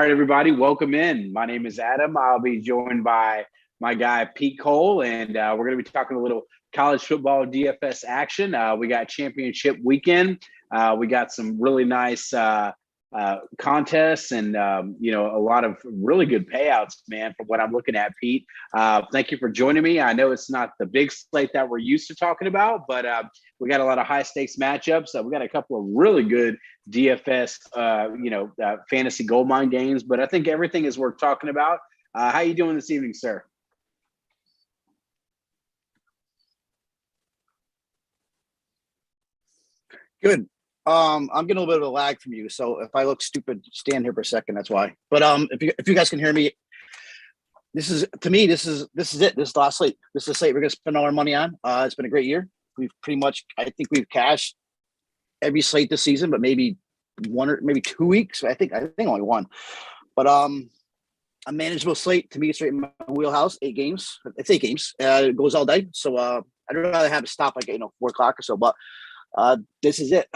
right, everybody, welcome in. My name is Adam. I'll be joined by my guy, Pete Cole, and we're going to be talking a little college football DFS action. We got championship weekend. We got some really nice contests and, a lot of really good payouts, man, from what I'm looking at, Pete. Thank you for joining me. I know it's not the big slate that we're used to talking about, but we got a lot of high stakes matchups. We got a couple of really good DFS, fantasy gold mine games, but I think everything is worth talking about. How you doing this evening, sir? Good. I'm getting a little bit of a lag from you, so if I look stupid, stand here for a second. That's why. But if you guys can hear me, this is it. This is the last slate. This is the slate we're gonna spend all our money on. It's been a great year. We've pretty much, I think we've cashed every slate this season, but maybe 1 or maybe 2 weeks. I think only one. But a manageable slate to me, it's right in my wheelhouse. 8 games. It's 8 games. It goes all day. So I'd rather have it stop like 4 o'clock or so. But this is it.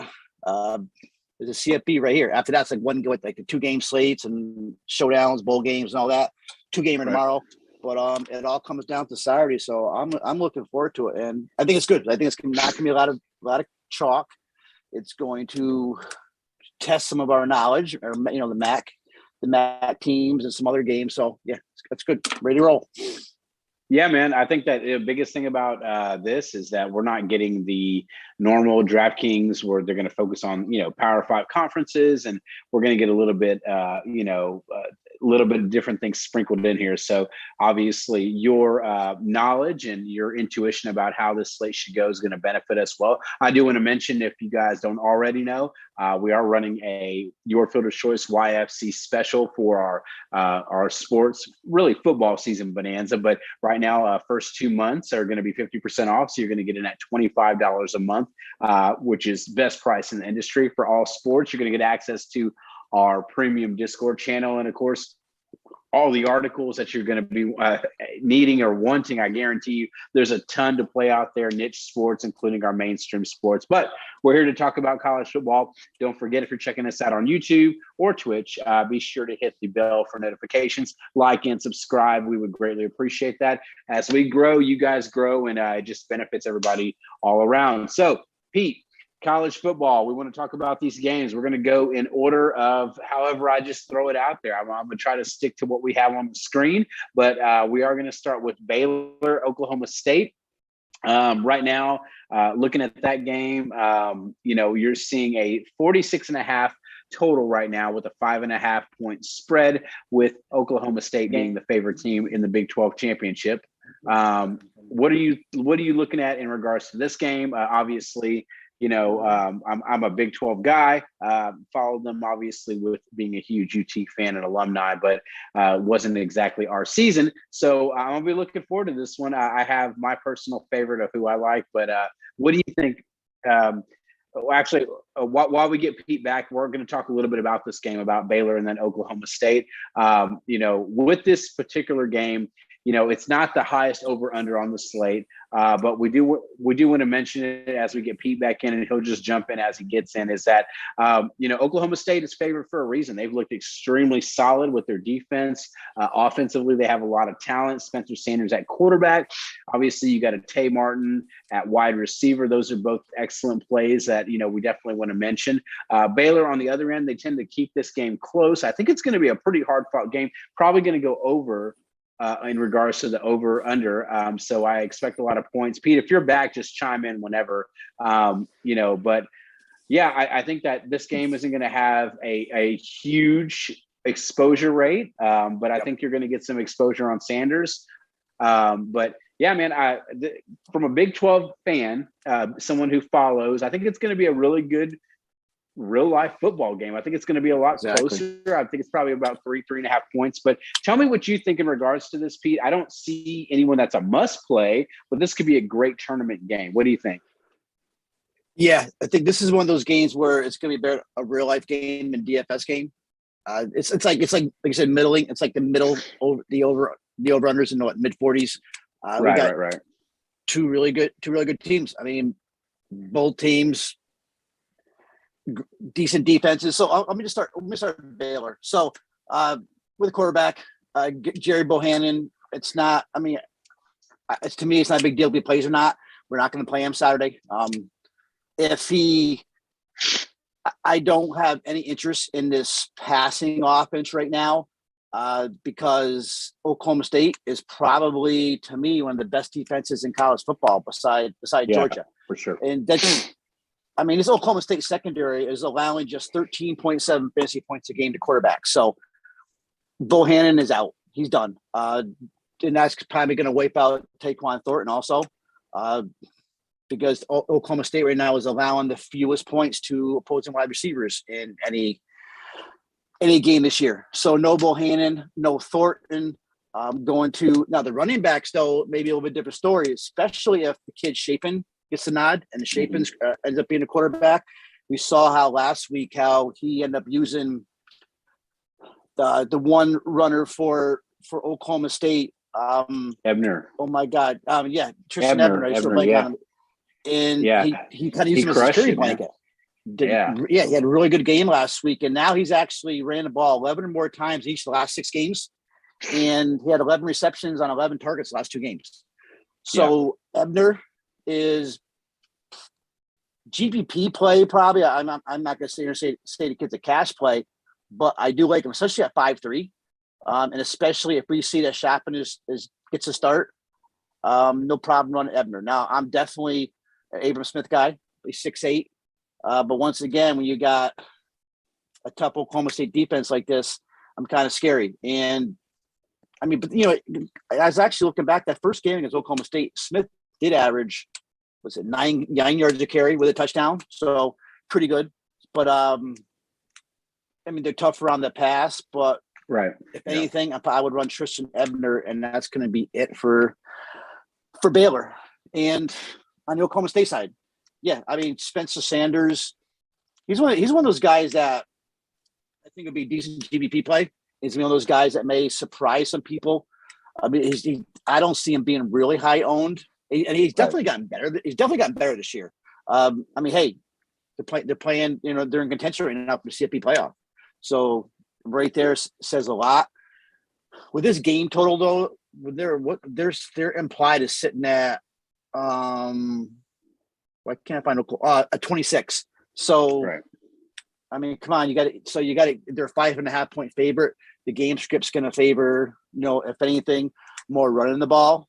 There's a CFB right here. After that's like one with like the 2-game slates and showdowns, bowl games, and all that. 2-gamer tomorrow. But it all comes down to Saturday. So I'm looking forward to it, and I think it's good. I think it's not going to be a lot of chalk. It's going to test some of our knowledge, or the MAC teams and some other games. So yeah, that's good. Ready to roll. Yeah, man. I think that the biggest thing about this is that we're not getting the normal DraftKings where they're going to focus on, Power 5 conferences, and we're going to get a little bit, a little bit of different things sprinkled in here. So obviously your knowledge and your intuition about how this slate should go is going to benefit us well. I do want to mention, if you guys don't already know, we are running a Your Fielder's Choice YFC special for our sports, really football season bonanza. But right now, first 2 months are going to be 50% off. So you're going to get in at $25 a month, which is best price in the industry for all sports. You're going to get access to our premium Discord channel, and of course, all the articles that you're going to be needing or wanting. I guarantee you there's a ton to play out there, niche sports, including our mainstream sports. But we're here to talk about college football. Don't forget, if you're checking us out on YouTube or Twitch, be sure to hit the bell for notifications, like and subscribe. We would greatly appreciate that. As we grow, you guys grow, and it just benefits everybody all around. So, Pete, college football. We want to talk about these games. We're going to go in order of however I just throw it out there. I'm going to try to stick to what we have on the screen, but we are going to start with Baylor, Oklahoma State. Right now, looking at that game, you're seeing a 46.5 total right now with a 5.5 point spread, with Oklahoma State being the favorite team in the Big 12 championship. What are you looking at in regards to this game? Obviously, I'm a Big 12 guy. Followed them obviously with being a huge UT fan and alumni, but wasn't exactly our season. So I'm gonna be looking forward to this one. I have my personal favorite of who I like, but what do you think? While we get Pete back, we're going to talk a little bit about this game, about Baylor and then Oklahoma State. With this particular game, it's not the highest over/under on the slate, but we do want to mention it as we get Pete back in, and he'll just jump in as he gets in. Is that Oklahoma State is favored for a reason. They've looked extremely solid with their defense. Offensively, they have a lot of talent. Spencer Sanders at quarterback. Obviously, you got a Tate Martin at wide receiver. Those are both excellent plays that we definitely want to mention. Baylor on the other end, they tend to keep this game close. I think it's going to be a pretty hard-fought game. Probably going to go over. In regards to the over/under. So I expect a lot of points. Pete, if you're back, just chime in whenever, but yeah, I think that this game isn't going to have a huge exposure rate, but I think you're going to get some exposure on Sanders. But yeah, man, from a Big 12 fan, someone who follows, I think it's going to be a really good real life football game. I think it's going to be a lot closer. I think it's probably about 3.5 points. But tell me what you think in regards to this, Pete. I don't see anyone that's a must play, but this could be a great tournament game. What do you think? Yeah, I think this is one of those games where it's going to be a real life game and DFS game. It's like I said, middling. It's like the middle over the over-unders in the mid 40s. Right. Two really good teams. I mean, both teams decent defenses. So let me start Baylor. So With a quarterback, Jerry Bohannon, it's not. I mean, to me, it's not a big deal if he plays or not. We're not going to play him Saturday. I don't have any interest in this passing offense right now because Oklahoma State is probably, to me, one of the best defenses in college football beside Georgia. For sure. And that's, I mean, this Oklahoma State secondary is allowing just 13.7 fantasy points a game to quarterbacks. So Bohannon is out. He's done. And that's probably going to wipe out Taquan Thornton also. Because Oklahoma State right now is allowing the fewest points to opposing wide receivers in any game this year. So no Bohannon, no Thornton. Going to now the running backs though maybe a little bit different story, especially if the kid Chapin gets the nod and the Chapin ends up being a quarterback. We saw how last week how he ended up using the one runner for Oklahoma State. Ebner. Oh my God. Tristan Ebner. Yeah. And he kind of used him as a security blanket. He had a really good game last week, and now he's actually ran the ball 11 or more times each of the last 6 games, and he had 11 receptions on 11 targets the last 2 games. So Ebner is GPP play probably. I'm not going to sit here and say the kid's a cash play, but I do like him, especially at 5'3", and especially if we see that Chapin gets a start. No problem running Ebner. Now I'm definitely Abram Smith guy. He's 6'8". But once again, when you got a tough Oklahoma State defense like this, I'm kind of scary. And I mean, but I was actually looking back that first game against Oklahoma State, Smith did average, was it 9 yards a carry with a touchdown? So pretty good. But I mean, they're tough around the pass, but if anything, I would run Tristan Ebner, and that's going to be it for Baylor. And on the Oklahoma State side, I mean, Spencer Sanders, he's one of those guys that I think would be a decent GBP play. He's one of those guys that may surprise some people. I mean, I don't see him being really high owned, and he's definitely gotten better. He's definitely gotten better this year. I mean, hey, they're playing. They're in contention right now for the CFP playoff. So right there says a lot. With this game total though, they're implied is sitting at why can't I find a 26. So I mean, come on, you got it. They're a 5.5 point favorite. The game script's going to favor, if anything, more running the ball.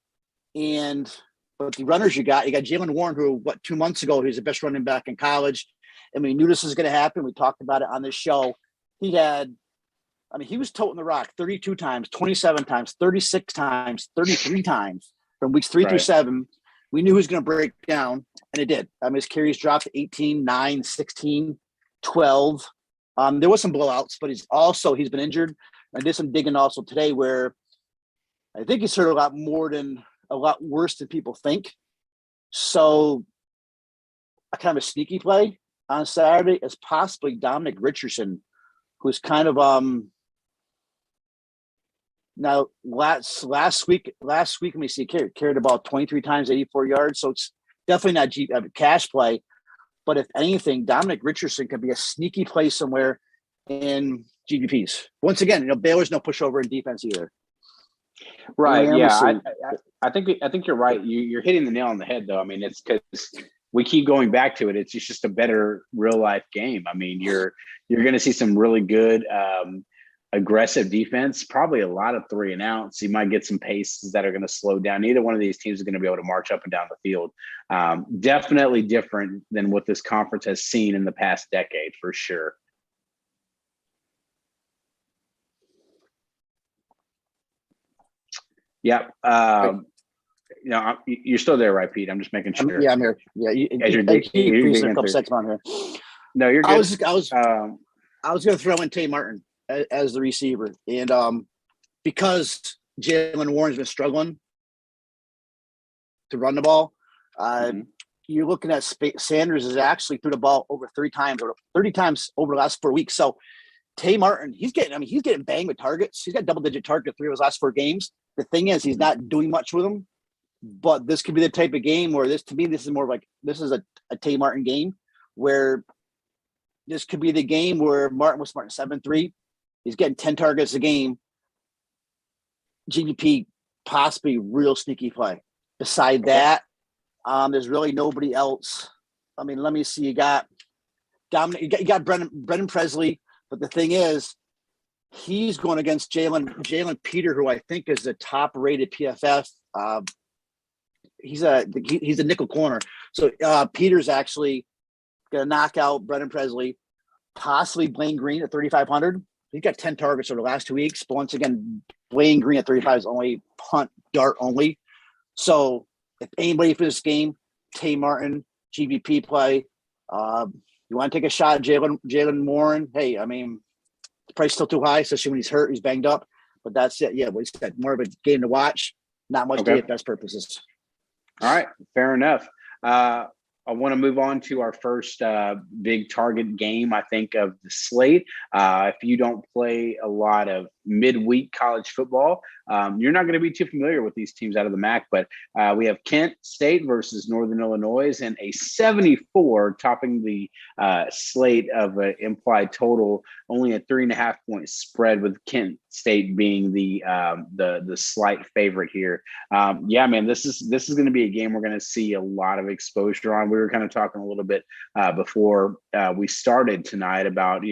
But the runners you got Jalen Warren, who 2 months ago he was the best running back in college, and we knew this was going to happen. We talked about it on this show. He was toting the rock 32 times, 27 times, 36 times, 33 times from weeks 3 through 7. We knew he was going to break down, and it did. I mean, his carries dropped to 18, 9, 16, 12. There was some blowouts, but he's been injured. I did some digging also today where I think he's hurt a lot worse than people think. So a kind of a sneaky play on Saturday is possibly Dominic Richardson, who's kind of now last week let me see, carried about 23 times, 84 yards. So it's definitely not a cash play. But if anything, Dominic Richardson could be a sneaky play somewhere in GPPs. Once again, Baylor's no pushover in defense either. Right. Yeah. I think you're right. You're hitting the nail on the head though. I mean, it's because we keep going back to it. It's just a better real life game. I mean, you're going to see some really good aggressive defense, probably a lot of 3 and outs. You might get some paces that are going to slow down. Neither one of these teams is going to be able to march up and down the field. Definitely different than what this conference has seen in the past decade, for sure. Yep. You're still there, right, Pete? I'm just making sure. I'm here. Yeah, you're a couple seconds on here. No, you're good. I was going to throw in Tate Martin as the receiver, and because Jalen Warren's been struggling to run the ball, you're looking at Sanders has actually threw the ball over 30 times over the last 4 weeks. So Tate Martin, he's getting banged with targets. He's got double-digit targets 3 of his last 4 games. The thing is, he's not doing much with them. But this could be the type of game where this is more like this is a Tate Martin game where this could be the game where Martin was smart 7-3, He's getting 10 targets a game. GPP, possibly real sneaky play. Beside that, there's really nobody else. I mean, let me see. You got Dominic, you got Brendan Presley, but the thing is, he's going against Jalen Peter, who I think is the top-rated PFF. He's a nickel corner. So Peter's actually going to knock out Brendan Presley, possibly Blaine Green at 3,500. He's got 10 targets over the last 2 weeks. But once again, Blaine Green at 35 is only punt, dart only. So if anybody for this game, Tate Martin, GVP play, you want to take a shot at Jalen Warren? Hey, I mean, the price is still too high, especially when he's hurt, he's banged up. But that's it. Yeah, what he said, more of a game to watch, not much DFS purposes. All right, fair enough. I want to move on to our first big target game, I think, of the slate. If you don't play a lot of midweek college football, you're not going to be too familiar with these teams out of the MAC, but we have Kent State versus Northern Illinois and a 74 topping the slate of an implied total, only a 3.5 point spread with Kent State being the slight favorite here. Yeah, man, this is going to be a game we're going to see a lot of exposure on. We were kind of talking a little bit before we started tonight about,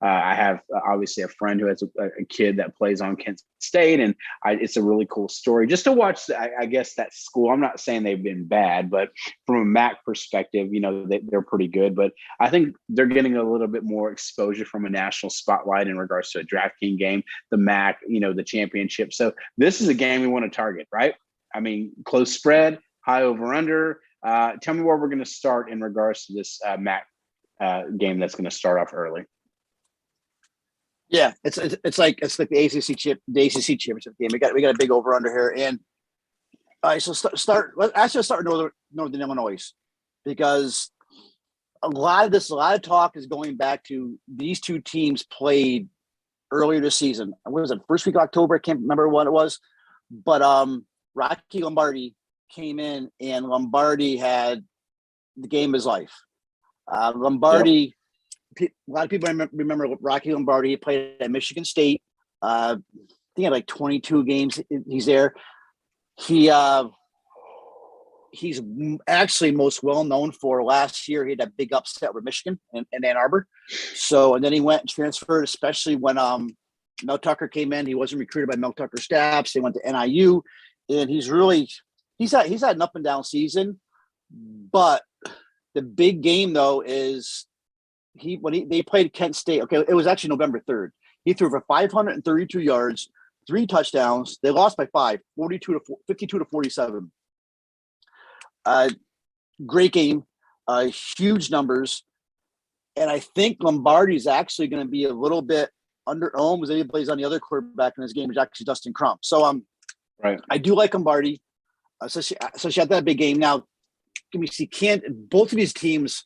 I have obviously a friend who has a kid that plays on Kent State, and it's a really cool story just to watch. I guess that school. I'm not saying they've been bad, but from a MAC perspective, they're pretty good. But I think they're getting a little bit more exposure from a national spotlight in regards to a DraftKings game, the MAC, the championship. So this is a game we want to target, right? I mean, close spread, high over under. Tell me where we're going to start in regards to this MAC game that's going to start off early. Yeah, it's like the ACC championship game. We got a big over under here, and all right. So start with Northern Illinois, because a lot of talk is going back to these two teams played earlier this season. What was it? First week of October. I can't remember what it was, but Rocky Lombardi came in, and Lombardi had the game of his life. Lombardi. Yep. A lot of people remember Rocky Lombardi. He played at Michigan State. I think he had like 22 games. He's there. He's actually most well known for last year. He had that big upset with Michigan in Ann Arbor. So, and then he went and transferred, especially when Mel Tucker came in. He wasn't recruited by Mel Tucker staffs. They went to NIU, and he's had an up and down season. But the big game though is. They played Kent State. Okay, it was actually November 3rd. He threw for 532 yards, 3 touchdowns. They lost by 5, 52 to 47. Great game, huge numbers, and I think Lombardi's actually going to be a little bit under-owned because he plays on the other quarterback in this game, which is actually Dustin Crump. So right. I do like Lombardi. So she had that big game. Now, can we see both of these teams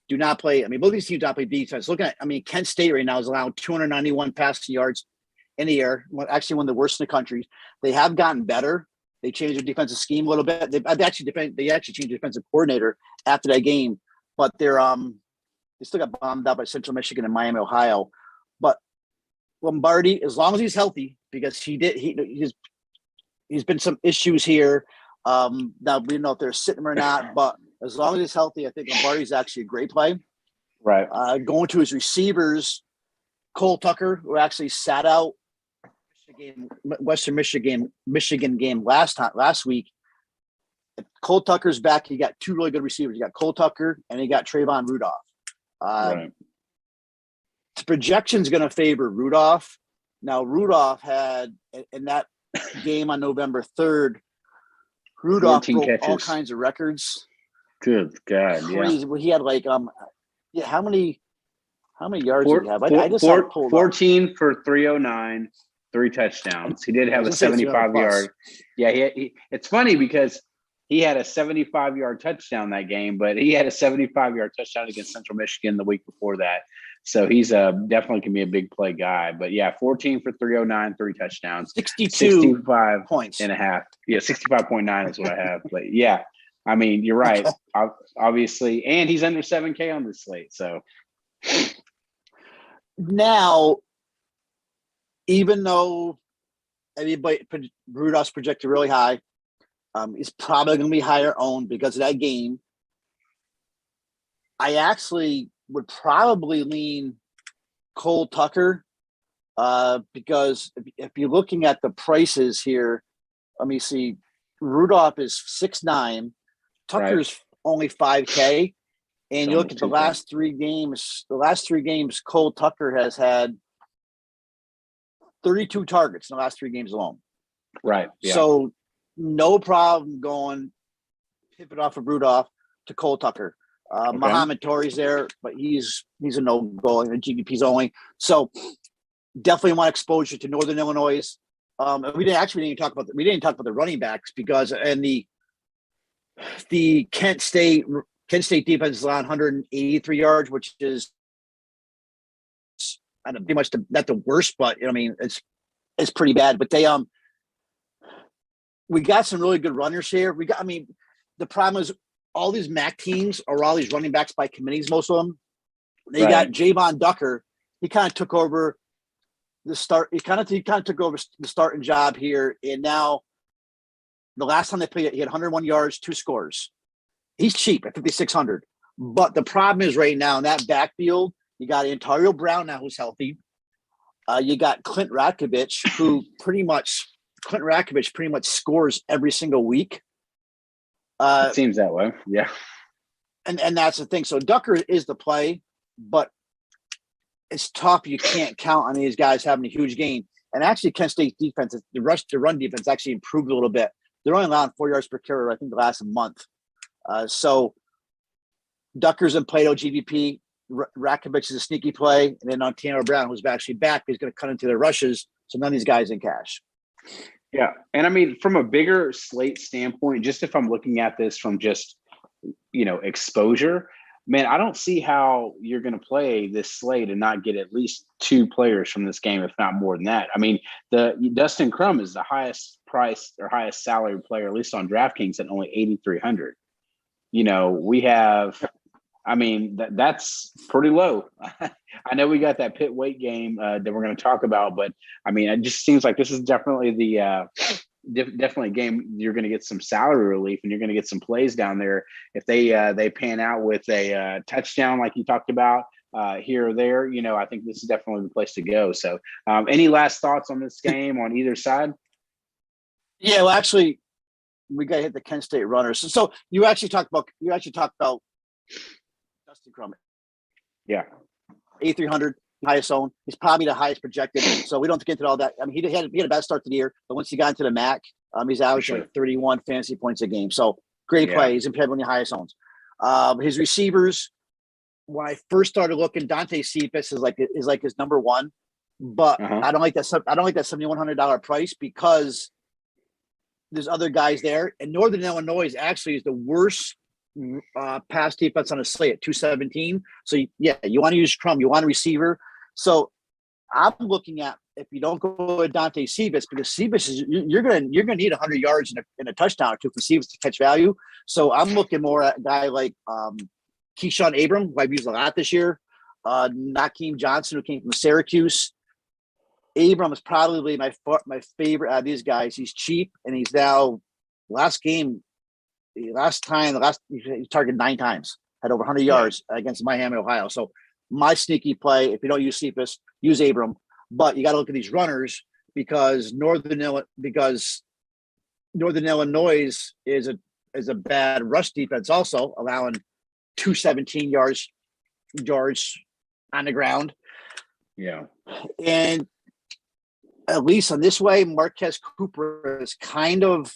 do not play. I mean, both of these teams do not play defense. Looking at, Kent State right now is allowing 291 passing yards in the air. Actually, one of the worst in the country. They have gotten better. They changed their defensive scheme a little bit. They actually changed the defensive coordinator after that game, but they still got bombed out by Central Michigan and Miami, Ohio. But Lombardi, as long as he's healthy, because he's been some issues here. Now we don't know if they're sitting him or not, but as long as he's healthy, I think Lombardi's actually a great play. Right. Going to his receivers, Cole Tucker, who actually sat out Western Michigan game last week. If Cole Tucker's back, you got 2 really good receivers. You got Cole Tucker and you got Trayvon Rudolph. Right. The projection's going to favor Rudolph. Now, Rudolph had in that game on November 3rd, Rudolph broke all kinds of records. Good God! Crazy. Yeah. He had like how many yards did he have? I just 14 for 309, 3 touchdowns. He did have a 75-yard. Yeah, it's funny because he had a 75-yard touchdown that game, but he had a 75-yard touchdown against Central Michigan the week before that. So he's definitely can be a big play guy. But yeah, 14 for 309, 3 touchdowns, 65 points and a half. Yeah, 65.9 is what I have. But yeah. I mean, you're right, obviously, and he's under 7K on this slate. So now, even though Rudolph's projected really high, he's probably going to be higher owned because of that game. I actually would probably lean Cole Tucker because if you're looking at the prices here, let me see. Rudolph is 6'9", Tucker's only 5K, and you look at the last three games. The last three games, Cole Tucker has had 32 targets in the last 3 games alone. Right. Yeah. So no problem going pivot off of Rudolph to Cole Tucker. Muhammad Tori's there, but he's a no-go and GPP's only. So definitely want exposure to Northern Illinois. We didn't talk about the running backs because the Kent State defense is around 183 yards, which is pretty much not the worst, but I mean it's pretty bad. But we got some really good runners here. The problem is all these MAC teams are all these running backs by committees. Most of them. They got Javon Ducker. He kind of took over the start. He kind of took over the starting job here, and now the last time they played, he had 101 yards, 2 scores. He's cheap at 5,600. But the problem is right now in that backfield, you got Antonio Brown now who's healthy. You got Clint Ratkovich, who pretty much scores every single week. It seems that way. Yeah. And that's the thing. So Ducker is the play, but it's tough. You can't count on these guys having a huge game. And actually, Kent State's defense, the run defense actually improved a little bit. They're only allowing 4 yards per carry, I think, the last month. So Ducker's in Plato GVP. Ratkovich is a sneaky play. And then Antonio Brown, who's actually back, he's going to cut into their rushes. So none of these guys in cash. Yeah. And I mean, from a bigger slate standpoint, just if I'm looking at this from just, exposure, man, I don't see how you're going to play this slate and not get at least 2 players from this game, if not more than that. I mean, the Dustin Crum is the highest price or highest salary player, at least on DraftKings, at only 8,300. We have, that's pretty low. I know we got that pit weight game that we're going to talk about, but I mean, it just seems like this is definitely definitely a game you're going to get some salary relief and you're going to get some plays down there if they pan out with a touchdown like you talked about here or there. I think this is definitely the place to go. So, any last thoughts on this game on either side? Yeah, well, actually, we got to hit the Kent State runners. So you actually talked about Dustin Crum. Yeah. 8,300 highest owned. He's probably the highest projected. So we don't have to get into all that. I mean, he had a bad start to the year, but once he got into the MAC, he's averaging 31 fantasy points a game. So great play. He's in one of the highest owns. His receivers, when I first started looking, Dante Cephas is like his number one, but I don't like that $7,100 price because there's other guys there. And Northern Illinois actually is the worst pass defense on a slate at 217. So you want to use Crum, you want a receiver. So I'm looking at, if you don't go with Dante Cephas, because Cephas is you're gonna need 100 yards in a touchdown or 2 for Cephas to catch value. So I'm looking more at a guy like Keyshawn Abram, who I've used a lot this year. Nakeem Johnson, who came from Syracuse. Abram is probably my favorite out of these guys. He's cheap, and he's now he targeted 9 times, had over 100 yards against Miami, Ohio. So my sneaky play, if you don't use Cephas, use Abram. But you got to look at these runners because Northern Illinois is a bad rush defense, also allowing 217 yards on the ground. Yeah, and at least on this way, Marquez Cooper has kind of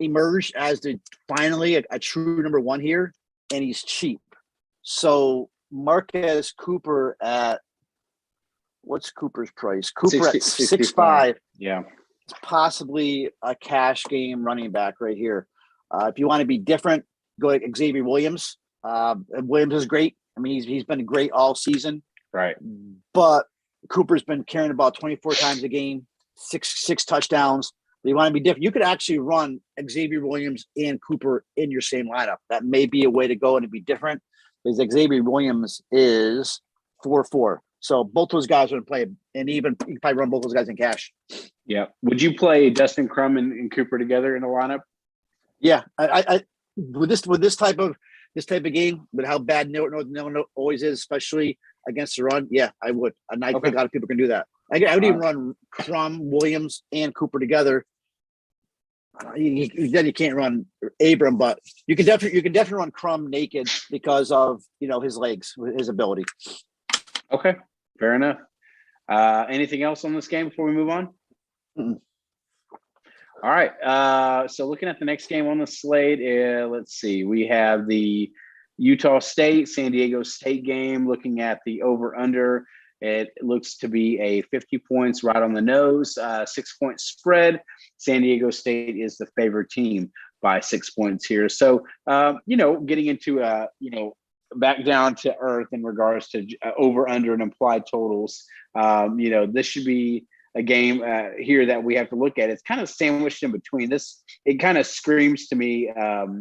emerged as finally a true number one here, and he's cheap. So Marquez Cooper at what's Cooper's price? Cooper 60, at 6'5". Yeah, it's possibly a cash game running back right here. If you want to be different, go like Xavier Williams. Williams is great. I mean, he's been great all season. Right. But Cooper's been carrying about 24 times a game, six touchdowns. But you want to be different. You could actually run Xavier Williams and Cooper in your same lineup. That may be a way to go and to be different. Because Xavier Williams is 4-4. So both those guys would play, and even you can probably run both those guys in cash. Yeah. Would you play Dustin Crum and Cooper together in the lineup? Yeah, I with this type of game, with how bad Northern always is, especially against the run. Yeah, I would, and I think a lot of people can do that. I would even run Crum, Williams, and Cooper together. Then you can't run Abram, but you can definitely run Crum naked because of his legs, his ability. Okay, fair enough. Anything else on this game before we move on? Mm-hmm. All right. So looking at the next game on the slate, let's see. We have the Utah State, San Diego State game. Looking at the over/under, it looks to be a 50 points right on the nose, 6-point spread. San Diego State is the favorite team by 6 points here. So, getting into, back down to earth in regards to over/under and implied totals. This should be a game here that we have to look at. It's kind of sandwiched in between this. It kind of screams to me,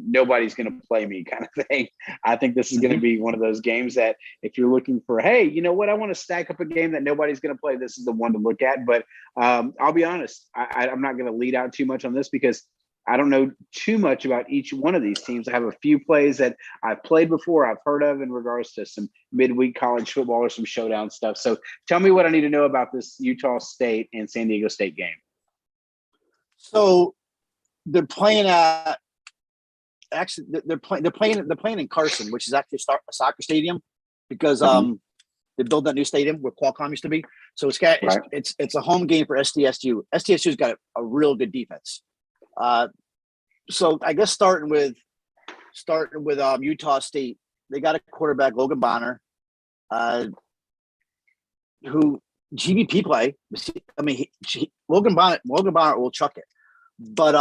nobody's going to play me kind of thing. I think this is going to be one of those games that if you're looking for, hey, you know what, I want to stack up a game that nobody's going to play, this is the one to look at. But I'll be honest, I'm not going to lead out too much on this because I don't know too much about each one of these teams. I have a few plays that I've played before, I've heard of in regards to some midweek college football or some showdown stuff. So tell me what I need to know about this Utah State and San Diego State game. So they're playing they're playing in Carson, which is actually a soccer stadium because they built that new stadium where Qualcomm used to be. So it's a home game for SDSU. SDSU's got a real good defense. So I guess starting with Utah State, they got a quarterback, Logan Bonner, who GBP play. I mean, Logan Bonner will chuck it, but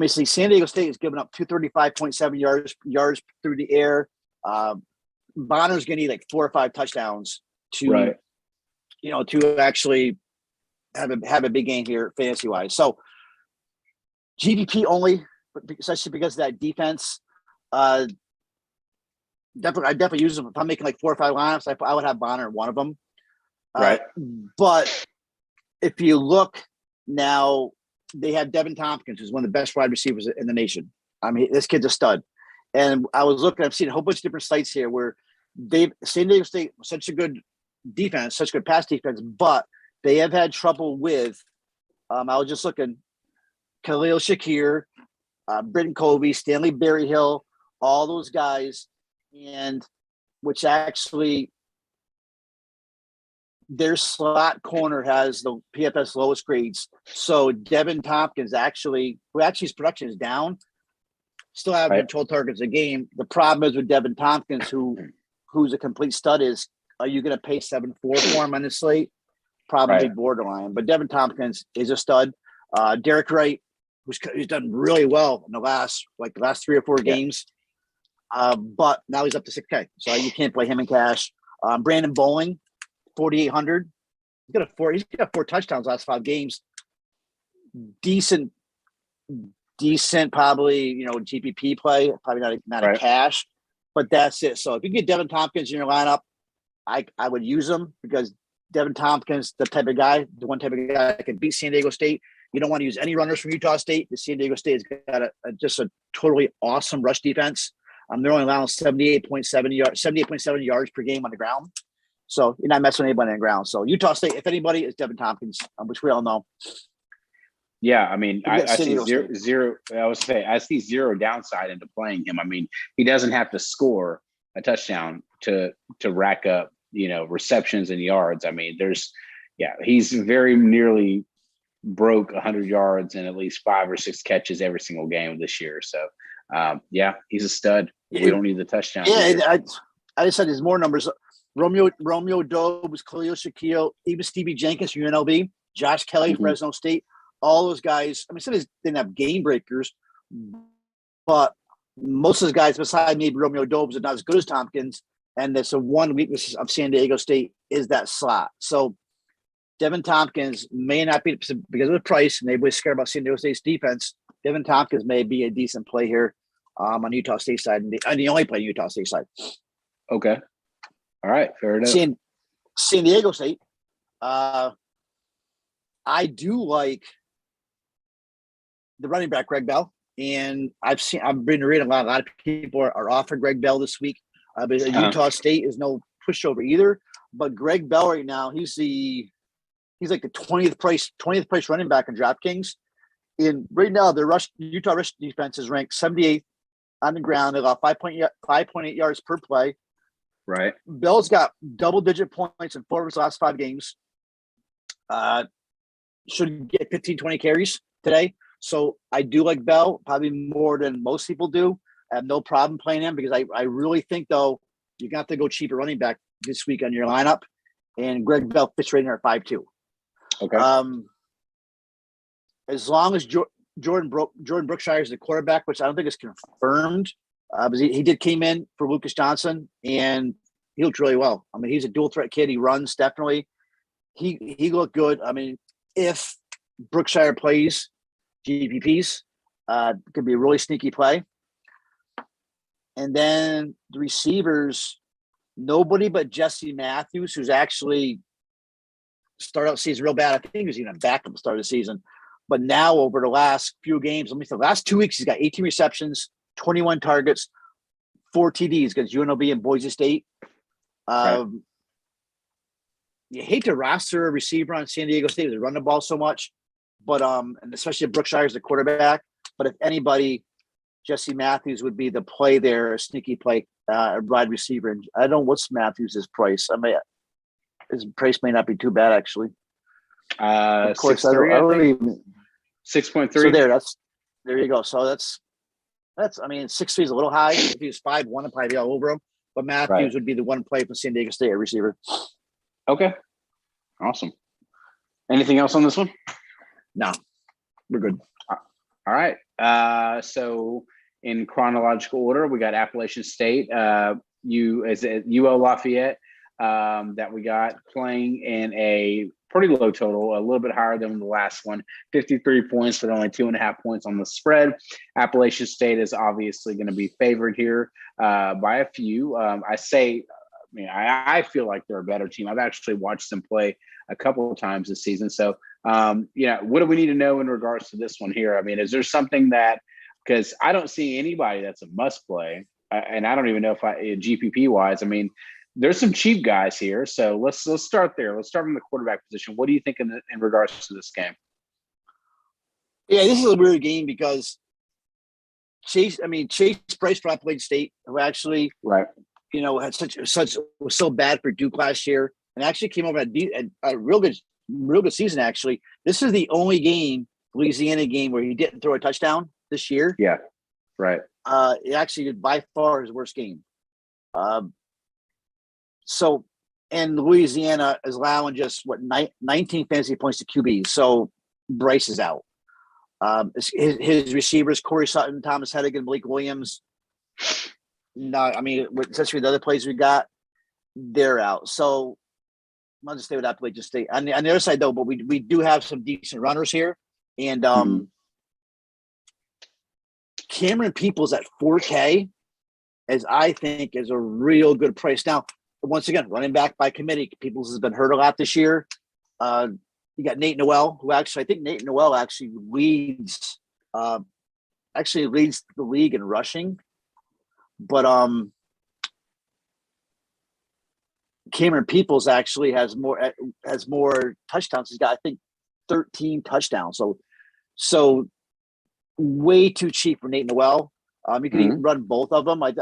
see, San Diego State has given up 235.7 yards through the air. Bonner's going to need like 4 or 5 touchdowns to actually have a big game here fantasy wise. So GPP only, especially because of that defense. I definitely use them if I'm making like 4 or 5 lineups. I would have Bonner in one of them. Right. But if you look now, they have Devin Tompkins, who's one of the best wide receivers in the nation. I mean, this kid's a stud. And I've seen a whole bunch of different sites here where San Diego State was such a good defense, such good pass defense, but they have had trouble with. I was just looking. Khalil Shakir, Britton Covey, Stanley Berryhill, all those guys, and which actually their slot corner has the PFS lowest grades. So Devin Tompkins who his production is down, still having 12 targets a game. The problem is with Devin Tompkins, who's a complete stud, is are you going to pay 7.4 for him on this slate? Probably borderline. But Devin Tompkins is a stud. Derek Wright, who's done really well in the last 3 or 4 games. But now he's up to 6K. So you can't play him in cash. Brandon Bowling, 4,800. He's got 4 touchdowns last 5 games. Decent probably, GPP play, probably not a cash, but that's it. So if you get Devin Tompkins in your lineup, I would use him because Devin Tompkins, the one type of guy that can beat San Diego State. You don't want to use any runners from Utah State. The San Diego State has got just a totally awesome rush defense. They're only allowing 78.7 yards per game on the ground. So you're not messing with anybody on the ground. So Utah State, if anybody, is Devin Tompkins, which we all know. Yeah, I mean, I see zero. I see zero downside into playing him. I mean, he doesn't have to score a touchdown to rack up, receptions and yards. I mean, he's very nearly broke 100 yards and at least 5 or 6 catches every single game this year. So, he's a stud. We don't need the touchdown. Yeah, I just said there's more numbers. Romeo Dobbs, Khalil Shakir, even Stevie Jenkins from UNLV, Josh Kelly, Fresno State. All those guys, I mean, some of these didn't have game breakers, but most of those guys, besides maybe Romeo Dobbs, are not as good as Tompkins. And that's the one weakness of San Diego State is that slot. So Devin Tompkins may not be, because of the price, and everybody's scared about San Diego State's defense. Devin Tompkins may be a decent play here on Utah State side, and the only play on Utah State side. Okay. All right, fair enough. San Diego State. I do like the running back Greg Bell, and I've been reading a lot of people are offering Greg Bell this week. But Utah State is no pushover either. But Greg Bell right now, he's like the 20th price running back in DraftKings. And right now, the Utah rush defense is ranked 78th on the ground. They got 5.8 yards per play. Right. Bell's got double-digit points in 4 of his last 5 games. Should get 15, 20 carries today. So I do like Bell, probably more than most people do. I have no problem playing him because I really think, though, you're going to have to go cheaper running back this week on your lineup. And Greg Bell fits right in there at 5'2". Okay. As long as Jordan Brookshire is the quarterback, which I don't think is confirmed, but he did came in for Lucas Johnson, and he looked really well. I mean, he's a dual threat kid. He runs definitely. He looked good. I mean, if Brookshire plays GPPs, it could be a really sneaky play. And then the receivers, nobody but Jesse Matthews, who's actually started out the season real bad. I think he was even a backup at the start of the season. But now over the last few games, the last 2 weeks, he's got 18 receptions, 21 targets, 4 TDs against UNLV and Boise State. Right. You hate to roster a receiver on San Diego State. They run the ball so much, but and especially if Brookshire is the quarterback. But if anybody, Jesse Matthews would be the play there, a sneaky play, a wide receiver. And I don't know what's Matthews' price. I mean, his price may not be too bad actually. Of course, 6.3. 6.3. So there you go. So that's I mean, 6'3" is a little high. If he was 5'1", I'd probably be all over him. But Matthews would be the one play for San Diego State at receiver. Okay. Awesome. Anything else on this one? No, we're good. All right. So in chronological order, we got Appalachian State, UL Lafayette, that we got playing in a pretty low total, a little bit higher than the last one, 53 points, but only 2.5 points on the spread. Appalachian State is obviously going to be favored here by a few. I feel like they're a better team. I've actually watched them play a couple of times this season. So, what do we need to know in regards to this one here? I mean, is there something because I don't see anybody that's a must play, and I don't even know if GPP wise, I mean, there's some cheap guys here. So let's start there. Let's start from the quarterback position. What do you think in regards to this game? Yeah, this is a weird game because Chase Bryce for Appalachian State, who actually, had was so bad for Duke last year, and actually came over a real good season. Actually, this is the only Louisiana game where he didn't throw a touchdown this year. Yeah, right. It actually did by far his worst game. So, and Louisiana is allowing just 19 fantasy points to QB. So Bryce is out. His receivers, Corey Sutton, Thomas Hedigan, Blake Williams. No, I mean, especially the other plays we got, they're out. So I'll just stay with Appalachian State. On the other side, though, but we do have some decent runners here. And Cameron Peoples at 4K, as I think, is a real good price. Now, once again, running back by committee. Peoples has been hurt a lot this year. You got Nate Noel, who actually, I think Nate Noel actually leads the league in rushing. But Cameron Peoples actually has more touchdowns. He's got, I think, 13 touchdowns. So way too cheap for Nate Noel. You can even run both of them. I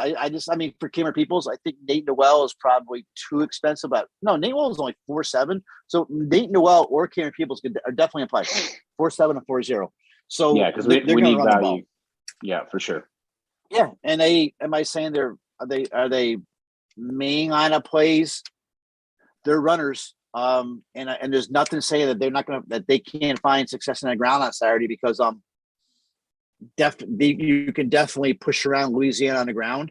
mean, for Cameron Peoples, I think Nate Noel is probably too expensive. But no, Nate Noel is only 4.7. So Nate Noel or Cameron Peoples are definitely in play. 4.7 and 4.0. So yeah, because we need value. Yeah, for sure. Yeah, and am I saying are they main lineup plays? They're runners. And there's nothing saying that they can't find success in the ground on Saturday because you can definitely push around Louisiana on the ground.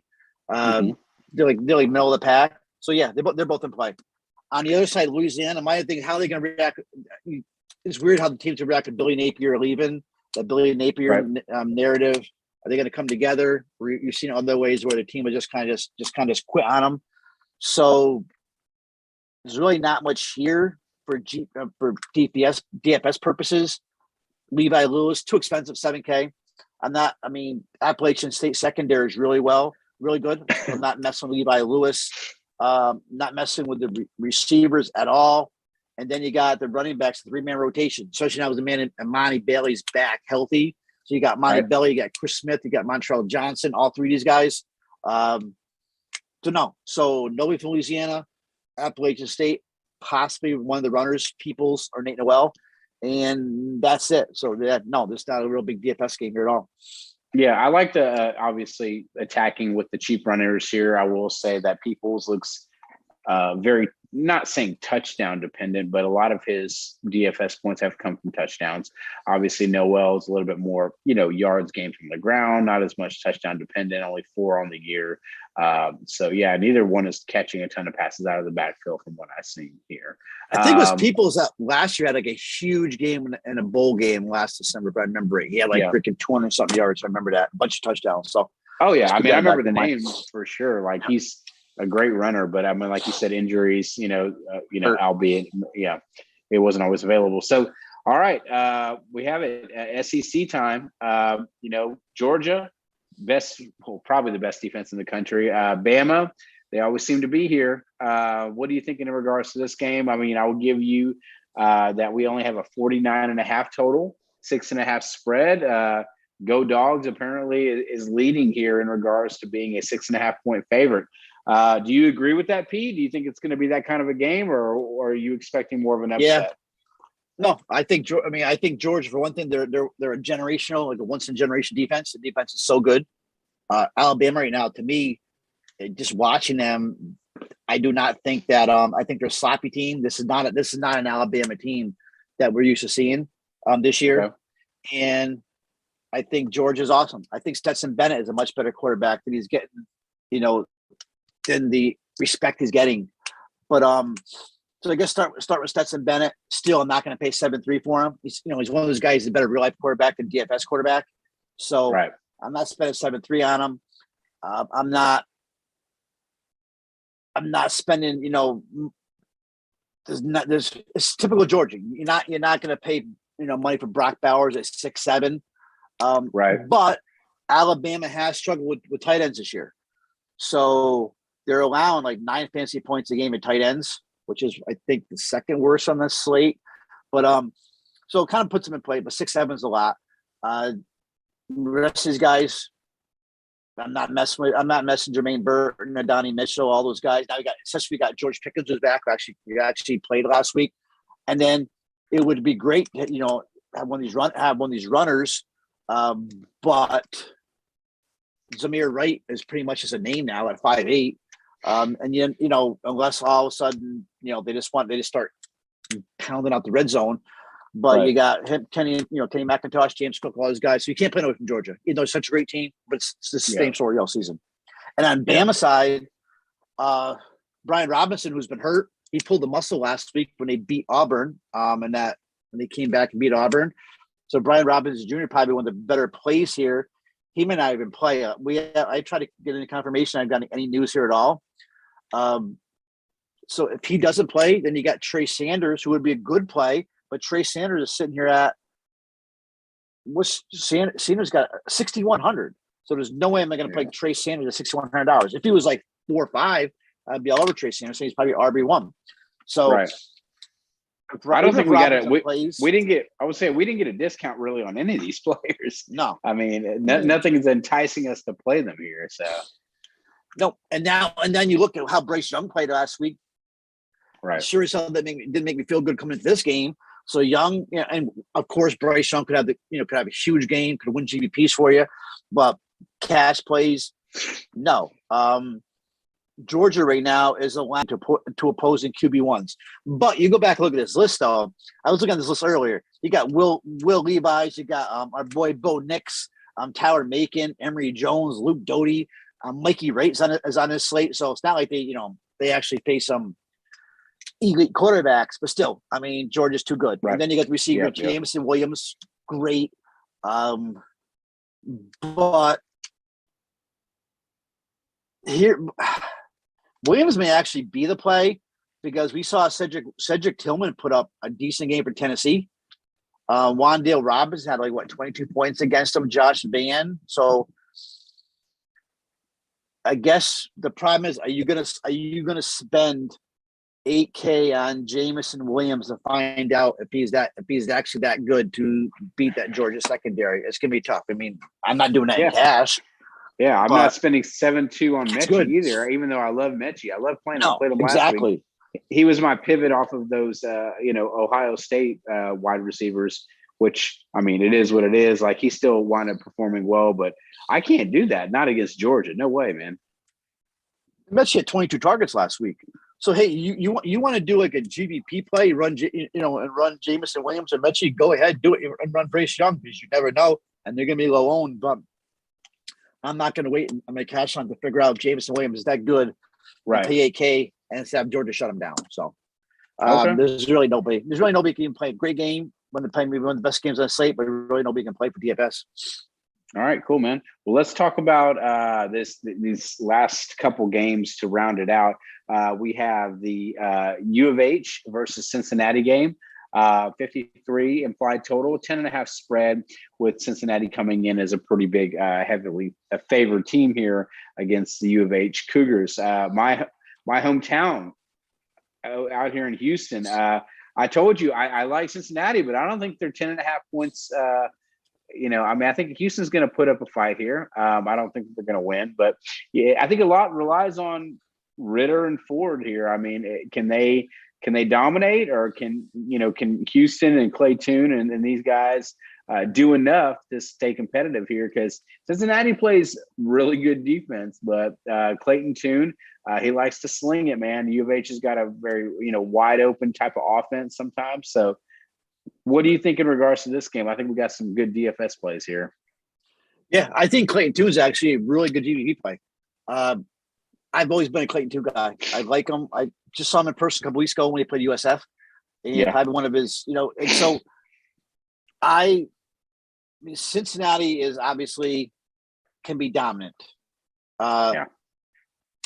They're like middle of the pack. So yeah, they're both in play. On the other side, Louisiana, my thing, how are they going to react? It's weird how the teams will react to Billy Napier leaving. The Billy Napier narrative. Are they going to come together? You've seen other ways where the team would just kind of quit on them. So there's really not much here for DFS purposes. Levi Lewis, too expensive, $7K. Appalachian State secondary is really good. I'm not messing with Levi Lewis, not messing with the receivers at all. And then you got the running backs, the 3-man rotation, especially now with the man Monty Bailey's back healthy. So you got Monty Bailey, you got Chris Smith, you got Montrell Johnson, all three of these guys. So nobody from Louisiana, Appalachian State, possibly one of the runners, Peoples or Nate Noel. And that's it. So there's not a real big DFS game here at all. Yeah, I like the obviously attacking with the cheap runners here. I will say that Peoples looks very, not saying touchdown dependent, but a lot of his DFS points have come from touchdowns. Obviously, Noel's a little bit more, yards gained from the ground, not as much touchdown dependent, only 4 on the year. So yeah, neither one is catching a ton of passes out of the backfield from what I've seen here. I think it was Peoples that last year had like a huge game in a bowl game last December, but I remember it. He had freaking 200 something yards. I remember that, a bunch of touchdowns. So I remember the name for sure. Like he's a great runner, but like you said, injuries, albeit, it wasn't always available. So, all right, we have it. SEC time. Georgia, probably the best defense in the country. Bama, they always seem to be here. What are you thinking in regards to this game? I will give you that we only have a 49.5 total, 6.5 spread. Go Dogs apparently is leading here in regards to being a 6.5 point favorite. Do you agree with that, P? Do you think it's going to be that kind of a game, or are you expecting more of an upset? Yeah. No, I think Georgia, for one thing, they're a generational, like a once in a generation defense. The defense is so good. Alabama right now, to me, just watching them, I do not think that. I think they're a sloppy team. This is not an Alabama team that we're used to seeing this year, okay. And I think Georgia's awesome. I think Stetson Bennett is a much better quarterback than he's getting, than the respect he's getting. But so I guess start with Stetson Bennett. Still, I'm not going to pay 7.3 for him. He's one of those guys, a better real life quarterback than DFS quarterback. So right. I'm not spending 7.3 on him. I'm not spending. It's typical Georgia. You're not going to pay money for Brock Bowers at 6'7". Right. But Alabama has struggled with tight ends this year. So they're allowing like 9 fantasy points a game at tight ends, which is, I think, the second worst on this slate. But so it kind of puts them in play, but 6'7" is a lot. The rest of these guys, I'm not messing Jermaine Burton, Adonai Mitchell, all those guys. Now we got George Pickens who's back, who actually played last week. And then it would be great to, have one of these runners. But Xavier Wright is pretty much just a name now at 5'8". And unless all of a sudden, they just start pounding out the red zone. But right. You got him, Kenny McIntosh, James Cook, all those guys. So you can't play away from Georgia. It's such a great team, but it's the same story all season. And on Bama side, Brian Robinson, who's been hurt, he pulled the muscle last week when they beat Auburn. And that when they came back and beat Auburn. So Brian Robinson Jr. probably one of the better plays here. He may not even play. I try to get any confirmation. I've got any news here at all. So if he doesn't play, then you got Trey Sanders, who would be a good play. But Trey Sanders is sitting here at Sanders got 6,100. So there's no way I'm going to play Trey Sanders at $6,100. If he was like 4 or 5, I'd be all over Trey Sanders. So he's probably RB1. So right. I don't think we got it. We didn't get. I would say we didn't get a discount really on any of these players. No, nothing is enticing us to play them here. So no, and then you look at how Bryce Young played last week. Right. Sure as hell that didn't make me feel good coming into this game. So Young, and of course Bryce Young could have a huge game, could win GBPs for you, but cash plays, no. Georgia right now is aligned to opposing QB1s. But you go back and look at this list, though. I was looking at this list earlier. You got Will Levi's. You got our boy Bo Nix, Tyler Macon, Emory Jones, Luke Doty, Mikey Wright is on his slate. So it's not like they actually pay some elite quarterbacks. But still, Georgia's too good. Right. And then you got the receiver, Jameson Williams, great. But here – Williams may actually be the play, because we saw Cedric Tillman put up a decent game for Tennessee. Wandale Robinson had 22 points against him. Josh Van. So I guess the problem is, are you gonna spend $8K on Jamison Williams to find out if he's actually that good to beat that Georgia secondary? It's gonna be tough. I mean, I'm not doing that in cash. Yeah, I'm not spending 7-2 on Mechie either, even though I love Mechie. I love playing him. I played him last week. He was my pivot off of those Ohio State wide receivers, which, I mean, it is what it is. Like, he still wound up performing well, but I can't do that. Not against Georgia. No way, man. Mechie had 22 targets last week. So, hey, you want to do like a GVP play, and run Jamison Williams and Mechie, go ahead, do it, and run Bryce Young, because you never know, and they're going to be low owned. But I'm not going to wait on my cash on to figure out if Jamison Williams is that good, right? Pay 8K and have Georgia shut him down. So there's really nobody can even play a great game when they play maybe one of the best games on the slate, but really nobody can play for DFS. All right, cool, man. Well, let's talk about these last couple games to round it out. We have the U of H versus Cincinnati game. 53 implied total, 10.5 spread, with Cincinnati coming in as a pretty big, heavily favored team here against the U of H Cougars. My hometown out here in Houston. I told you I like Cincinnati, but I don't think they're 10.5 points. I think Houston's going to put up a fight here. I don't think they're going to win, but yeah, I think a lot relies on Ritter and Ford here. I mean, can they dominate, or can Houston and Clay Tune and these guys do enough to stay competitive here? Because Cincinnati plays really good defense, but Clayton Tune, he likes to sling it, man. U of H has got a very wide open type of offense sometimes. So what do you think in regards to this game? I think we got some good DFS plays here. Yeah, I think Clayton Tune is actually a really good GVP play. I've always been a Clayton Tune guy. I like him. I just saw him in person a couple weeks ago when he played USF. And had one of his, and so I mean, Cincinnati is obviously can be dominant. I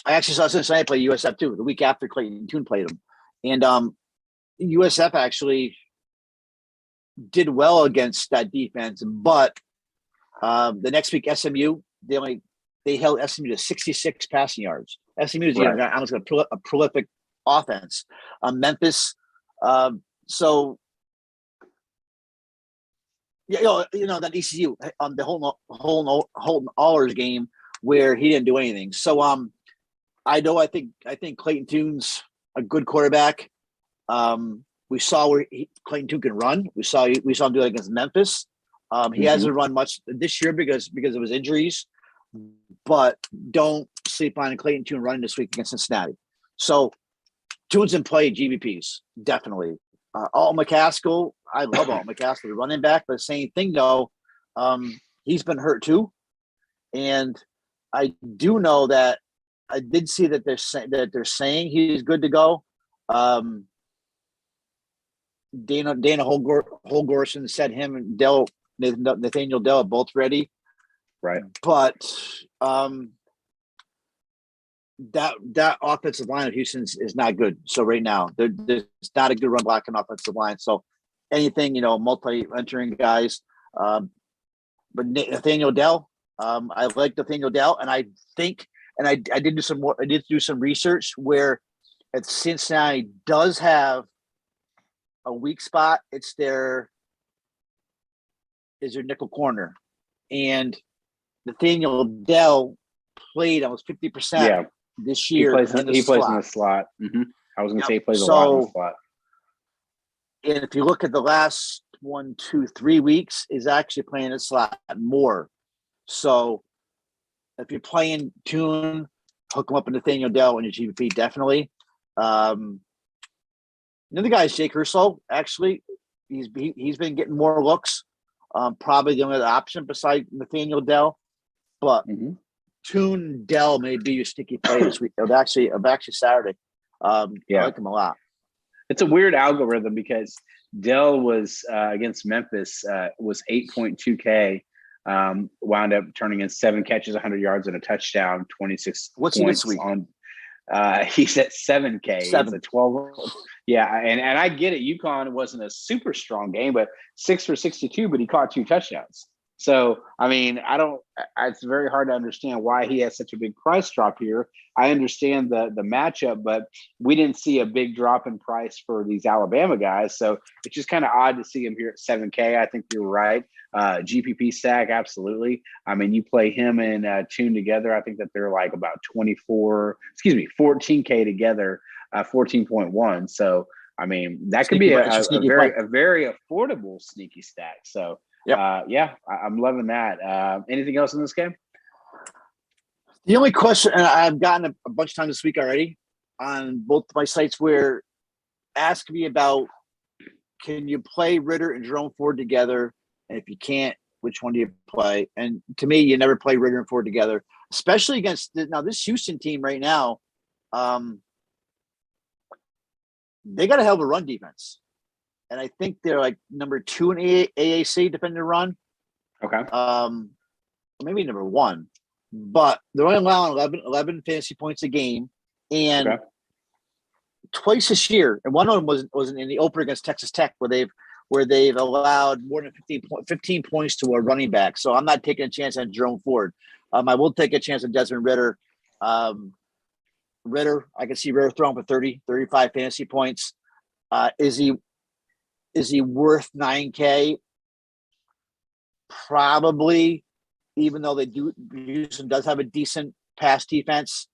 actually saw Cincinnati play USF too, the week after Clayton Tune played him. And USF actually did well against that defense, but the next week SMU, they held SMU to 66 passing yards. SMU is almost a prolific offense. Memphis, that ECU the Holton Allers game where he didn't do anything. So I think Clayton Tune's a good quarterback. We saw where Clayton Tune can run. We saw him do it against Memphis. He hasn't run much this year because of his injuries. But don't sleep on Clayton Tune running this week against Cincinnati. So Tune's in play GVPs, definitely. Alton McCaskill, I love Alton McCaskill, the running back, but same thing though. He's been hurt too. And I do know that I did see that they're saying he's good to go. Dana Holgorsen said him and Nathaniel Dell are both ready. Right. But that offensive line of Houston's is not good. So right now, there's not a good run blocking offensive line. So anything, multi-entering guys. But Nathaniel Dell, I like Nathaniel Dell, and I think, and I did do some research where if Cincinnati does have a weak spot, it's their nickel corner. And Nathaniel Dell played almost 50% this year. He plays in the slot. Mm-hmm. I was going to say he plays a lot in the slot. And if you look at the last 1, 2, 3 weeks, is actually playing in the slot more. So if you're playing Tune, hook him up with Nathaniel Dell in your GVP, definitely. Another guy is Jake Urso. Actually, he's been getting more looks. Probably the only other option besides Nathaniel Dell. But Tune Dell may be your sticky play this week. Of actually Saturday. I like him a lot. It's a weird algorithm because Dell was against Memphis was 8.2K. Wound up turning in 7 catches, 100 yards, and a touchdown. 26 What's points he this week? He's at 7K. Seven. It's a 12. Yeah, and I get it. UConn wasn't a super strong game, but 6 for 62, but he caught 2 touchdowns. So, I mean, it's very hard to understand why he has such a big price drop here. I understand the matchup, but we didn't see a big drop in price for these Alabama guys. So it's just kind of odd to see him here at 7K. I think you're right. GPP stack, absolutely. I mean, you play him and Tune together. I think that they're like about 14K together, 14.1. So, I mean, that could be a very affordable sneaky stack. So, yep. I'm loving that. Anything else in this game? The only question, and I've gotten a bunch of times this week already on both my sites, where ask me about, can you play Ritter and Jerome Ford together? And if you can't, which one do you play? And to me, you never play Ritter and Ford together, especially against this Houston team right now. They got a hell of a run defense. And I think they're like number 2 in AAC defending the run. Okay. Maybe number 1. But they're only allowing 11 fantasy points a game. And twice this year, and one of them was in the opener against Texas Tech, where they've allowed more than 15 points to a running back. So I'm not taking a chance on Jerome Ford. I will take a chance on Desmond Ritter. I can see Ritter throwing for 30, 35 fantasy points. Is he worth 9K? Probably, even though Houston does have a decent pass defense.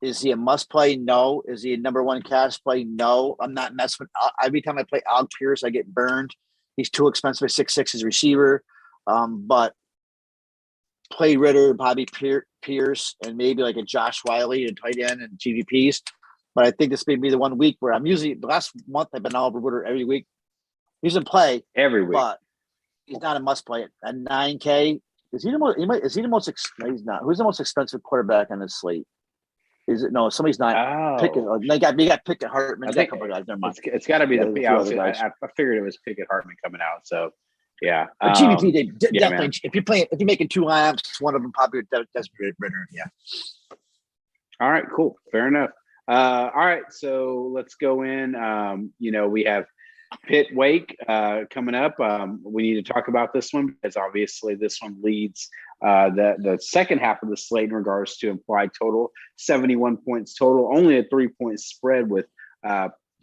Is he a must play? No. Is he a number 1 cash play? No. I'm not messing with. Every time I play Alec Pierce, I get burned. He's too expensive at 6'6" as receiver. But play Ritter, Bobby Pierce, and maybe like a Josh Wiley and tight end and GVPs. But I think this may be the 1 week where the last month I've been all over Ritter every week. He's in play every week, but he's not a must play at 9K. Is he the most? No, he's not. Who's the most expensive quarterback on this slate? Is it? No, somebody's not. Pickett. They got Pickett, Hartman. I think a couple guys. Never mind. It's got to be the. I figured it was Pickett, Hartman coming out. So yeah. But GVP, definitely. Man. If you're making 2 lineups, one of them probably Desmond Ritter. Yeah. All right. Cool. Fair enough. All right. So let's go in. We have Pitt Wake coming up. We need to talk about this one because obviously this one leads the second half of the slate in regards to implied total, 71 points total, only a 3-point spread with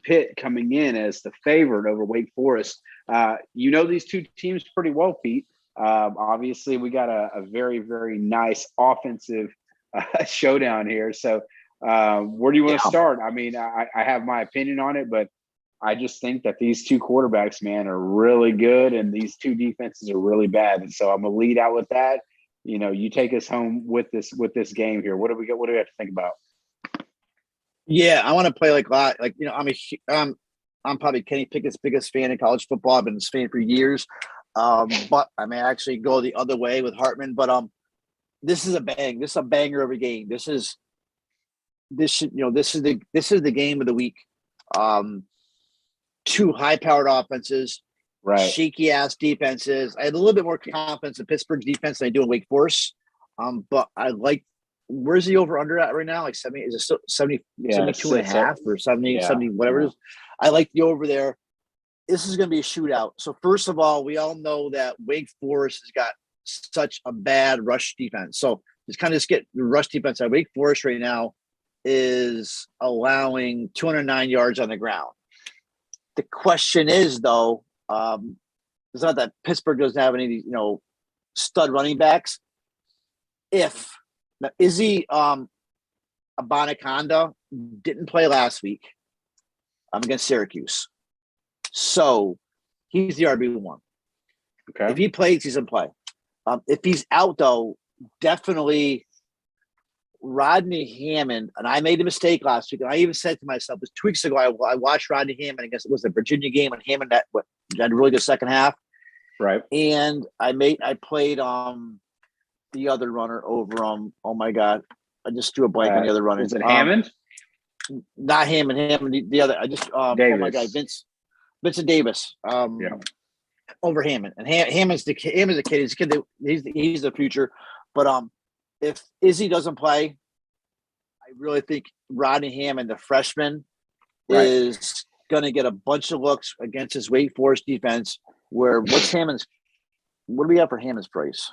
Pitt coming in as the favorite over Wake Forest. These two teams pretty well, Pete. Obviously, we got a very, very nice offensive showdown here. So where do you want to start? I mean, I have my opinion on it, but I just think that these two quarterbacks, man, are really good, and these two defenses are really bad. And so I'm gonna lead out with that. You take us home with this game here. What do we got? What do we have to think about? Yeah, I want to play I'm probably Kenny Pickett's biggest fan in college football. I've been his fan for years, but I may actually go the other way with Hartman. But this is a bang. This is a banger of a game. This is the game of the week. Two high-powered offenses, right? Shaky ass defenses. I had a little bit more confidence in Pittsburgh's defense than I do in Wake Forest. But I like. Where's the over/under at right now? Like 70? Is it still 70? 72 and a half or 70? 70, whatever it is. I like the over there. This is going to be a shootout. So first of all, we all know that Wake Forest has got such a bad rush defense. So just get the rush defense at Wake Forest right now is allowing 209 yards on the ground. The question is, though, it's not that Pittsburgh doesn't have any, stud running backs. Now, Izzy Abanaconda didn't play last week against Syracuse. So he's the RB1. Okay. If he plays, he's in play. If he's out, though, definitely Rodney Hammond. And I made a mistake last week. And I even said to myself, it was 2 weeks ago, I watched Rodney Hammond against the Virginia game, and Hammond had a really good second half. Right. And I played the other runner over oh my God, I just drew a blank on the other runner. Is it Hammond? Not Hammond, the other. I just oh my God, Vincent Davis. Over Hammond, and Hammond's a kid. He's the future. But if Izzy doesn't play, I really think Rodney Hammond, the freshman, is going to get a bunch of looks against his Wake Forest defense. What do we have for Hammond's price?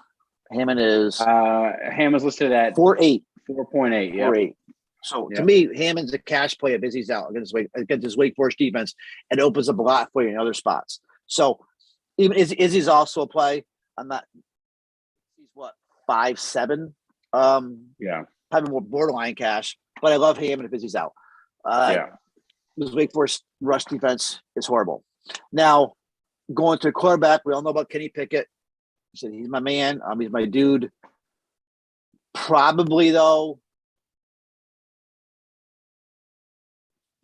Hammond's listed at 4.8. 4.8. Yeah. 4.8. So to me, Hammond's a cash play if Izzy's out against his Wake Forest defense, and it opens up a lot for you in other spots. So even Izzy's also a play. He's 5.7. Probably more borderline cash, but I love Hammond if Izzy's out. This Wake Forest rush defense is horrible. Now, going to quarterback, we all know about Kenny Pickett. He said he's my man. He's my dude. Probably though.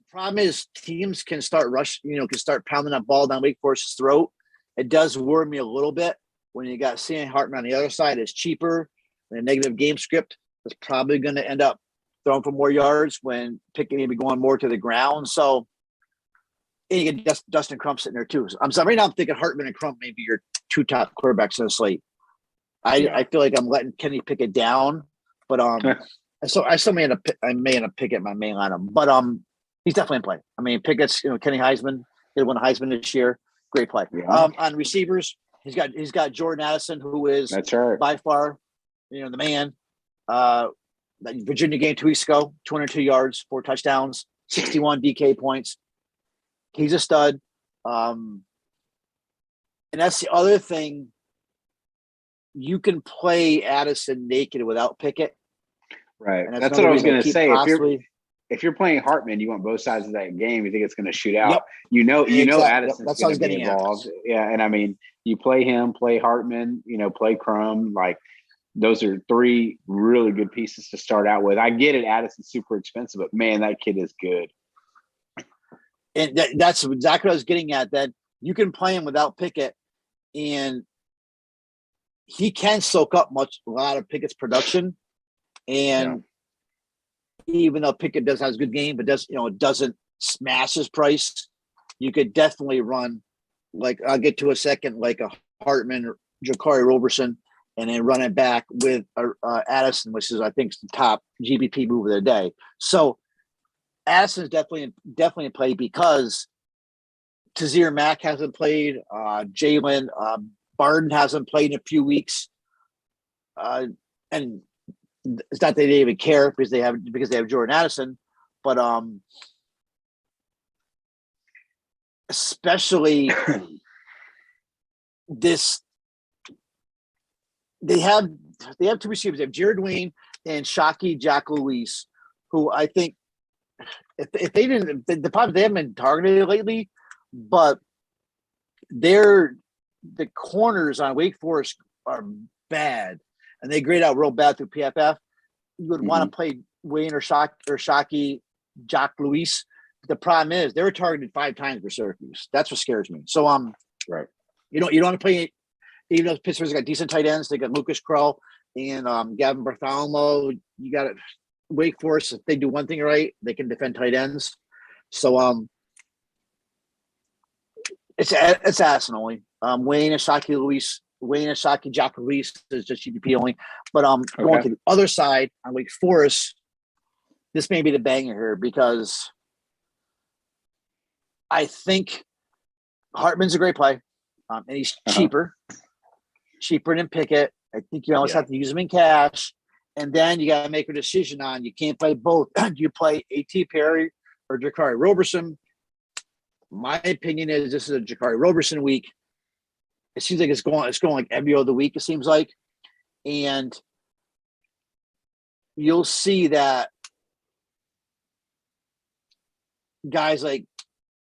Problem is teams can start can start pounding that ball down Wake Forest's throat. It does worry me a little bit when you got Sam Hartman on the other side. It's cheaper and a negative game script is probably going to end up throwing for more yards when Pickett may be going more to the ground. So and you get Dustin Crump sitting there too. So right now I'm thinking Hartman and Crump may be your two top quarterbacks in the slate. I feel like I'm letting Kenny Pickett down, but so I still may end up Pickett my main lineup, but he's definitely in play. I mean, Pickett's Kenny Heisman. He won a Heisman this year. Great play. Yeah. On receivers, he's got Jordan Addison, who is by far the man. That Virginia game 2 weeks ago, 202 yards, 4 touchdowns, 61 DK points. He's a stud. And that's the other thing. You can play Addison naked without Pickett. Right. That's what I was going to say. If you're playing Hartman, you want both sides of that game. You think it's going to shoot out. Yep. Exactly. Addison's going to be involved. Yeah, and I mean, you play him, play Hartman, play Crum. Like those are 3 really good pieces to start out with. I get it. Addison's super expensive, but man, that kid is good. And that's exactly what I was getting at. That you can play him without Pickett, and he can soak up a lot of Pickett's production. And even though Pickett does have a good game, but doesn't smash his price, you could definitely run I'll get to a second, like a Hartman or Jakari Roberson, and then run it back with Addison, which is I think the top GBP move of the day. So Addison's definitely in play because Tazir Mack hasn't played, Jalen Barden hasn't played in a few weeks, and it's not that they even care because they have Jordan Addison, but especially this, they have 2 receivers. They have Jared Wayne and Shockey Jack Luis, who I think if they didn't, the problem they haven't been targeted lately, but the corners on Wake Forest are bad. And they grade out real bad through PFF. You would want to play Wayne or Shockey, Jack Luis. The problem is they were targeted 5 times for Syracuse. That's what scares me. So right. You don't want to play, even though Pittsburgh's got decent tight ends. They got Lucas Kroll and Gavin Bartholomew. You got Wake Forest. If they do one thing right, they can defend tight ends. So it's Addison only. Wayne and Shockey Jack Luis is just GDP only. But going to the other side on Wake Forest, this may be the banger here because I think Hartman's a great play, and he's cheaper than Pickett. I think you always have to use him in cash, and then you got to make a decision on you can't play both. Do you play A.T. Perry or Jakari Roberson? My opinion is this is a Jakari Roberson week. It seems like it's going like every other week, it seems like. And you'll see that guys like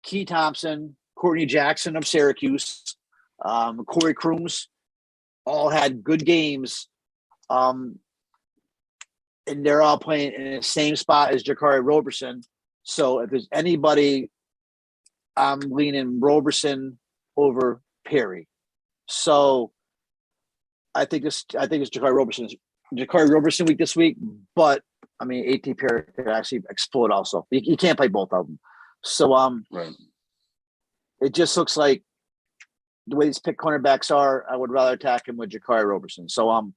Key Thompson, Courtney Jackson of Syracuse, Corey Crooms all had good games. And they're all playing in the same spot as Jakari Roberson. So if there's anybody, I'm leaning Roberson over Perry. So I think it's Jakari Roberson week this week, but I mean A.T. Perry could actually explode also. You can't play both of them. So right. It just looks like the way these pick cornerbacks are, I would rather attack him with Jakari Roberson. So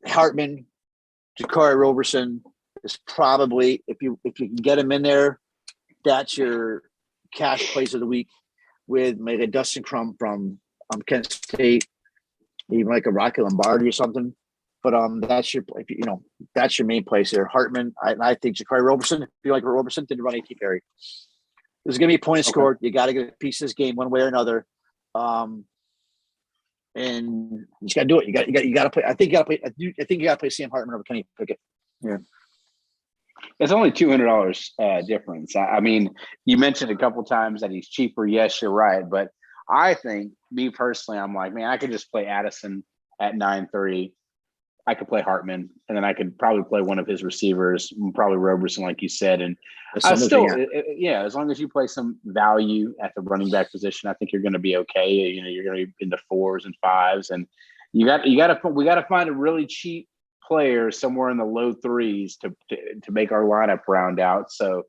Hartman, Jakari Roberson is probably, if you can get him in there, that's your cash plays of the week with maybe a Dustin Crum from Kent State, even like a Rocky Lombardi or something. But that's your that's your main place there. Hartman, I think Jakari Roberson. If you like Roberson, did run 18 carry. There's going to be points scored. You got to get a piece of this game one way or another. And you just got to do it. You got to play. I think you got to play. I think you got to play Sam Hartman over Kenny Pickett. Yeah. It's only $200 difference. I mean, you mentioned a couple times that he's cheaper. Yes, you're right. But I think, me personally, I'm like, man, I could just play Addison at 9.30. I could play Hartman, and then I could probably play one of his receivers, probably Roberson, like you said. And I still, as long as you play some value at the running back position, I think you're going to be okay. You're going to be in the 4s and 5s, and we got to find a really cheap player somewhere in the low 3s to make our lineup round out. So,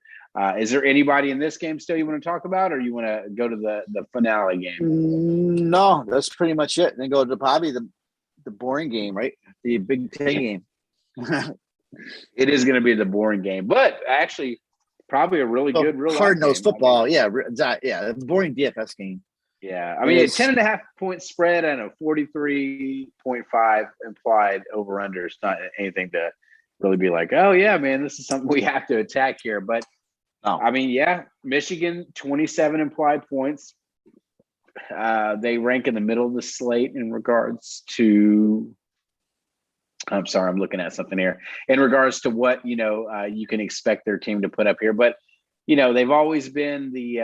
is there anybody in this game still you want to talk about, or you want to go to the finale game? No, that's pretty much it. And then go to probably the boring game, right? The Big Ten game. It is going to be the boring game, but actually probably a really good real hard-nosed football. The boring DFS game. Yeah. I mean, a 10.5 point spread and a 43.5 implied over under is not anything to really be like, oh yeah, man, this is something we have to attack here. But I mean, yeah, Michigan, 27 implied points. They rank in the middle of the slate in regards to I'm sorry, I'm looking at something here in regards to what, you can expect their team to put up here. But, they've always been the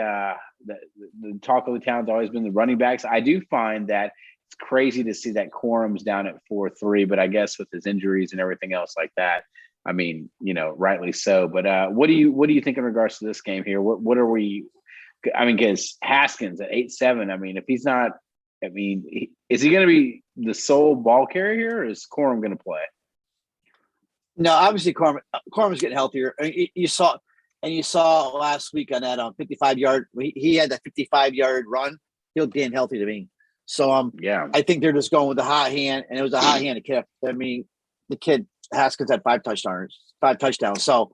talk of the town's always been the running backs. I do find that it's crazy to see that Quorum's down at 4.3, but I guess with his injuries and everything else like that, I mean, rightly so. But what do you think in regards to this game here? What are we? I mean, because Haskins at 8.7. I mean, if he's not, is he going to be the sole ball carrier here, or is Corum going to play? No, obviously Corum's getting healthier. You saw last week on that 55-yard. He had that 55-yard run. He looked damn healthy to me. So I think they're just going with the hot hand, and it was a hot hand. The kid Haskins had 5 touchdowns. So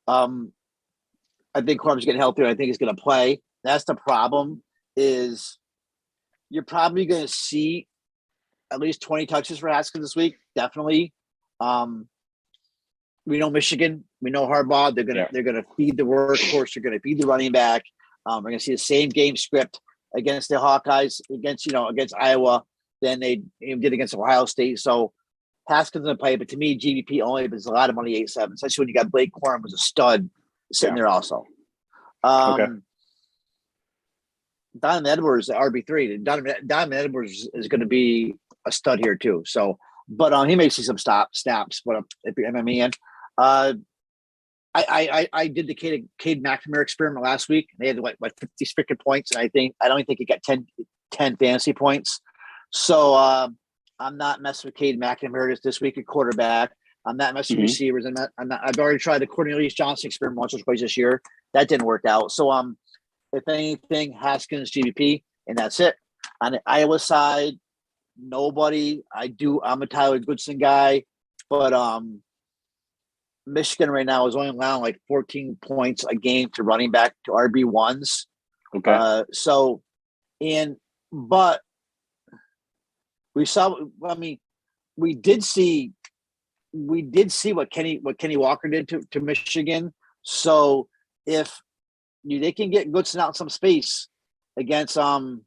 I think Corum's getting healthier. I think he's going to play. That's the problem. Is you're probably going to see at least 20 touches for Haskins this week. Definitely. We know Michigan. We know Harbaugh. They're gonna feed the workhorse. They're going to feed the running back. We're going to see the same game script against the Hawkeyes, against Iowa than they did against Ohio State. So Haskins going to play, but to me, GVP only. But there's a lot of money 8.7, especially when you got Blake Corum was a stud sitting there also. Donovan Edwards, RB3. Donovan Edwards is going to be a stud here too. So, but he may see some snaps. But if you're MMA in, I did the Cade McNamara experiment last week. They had like 50 freaking points, and I don't think he got 10 fantasy points. So I'm not messing with Cade McNamara this week at quarterback. I'm not messing with receivers. I've already tried the Cornelius Johnson experiment once or twice this year. That didn't work out. So if anything, Haskins, GVP, and that's it. On the Iowa side, nobody. I'm a Tyler Goodson guy, but Michigan right now is only allowing like 14 points a game to running back to RB1s. Okay. But we saw. We did see what Kenny Walker did to Michigan. So if they can get Goodson out in some space against those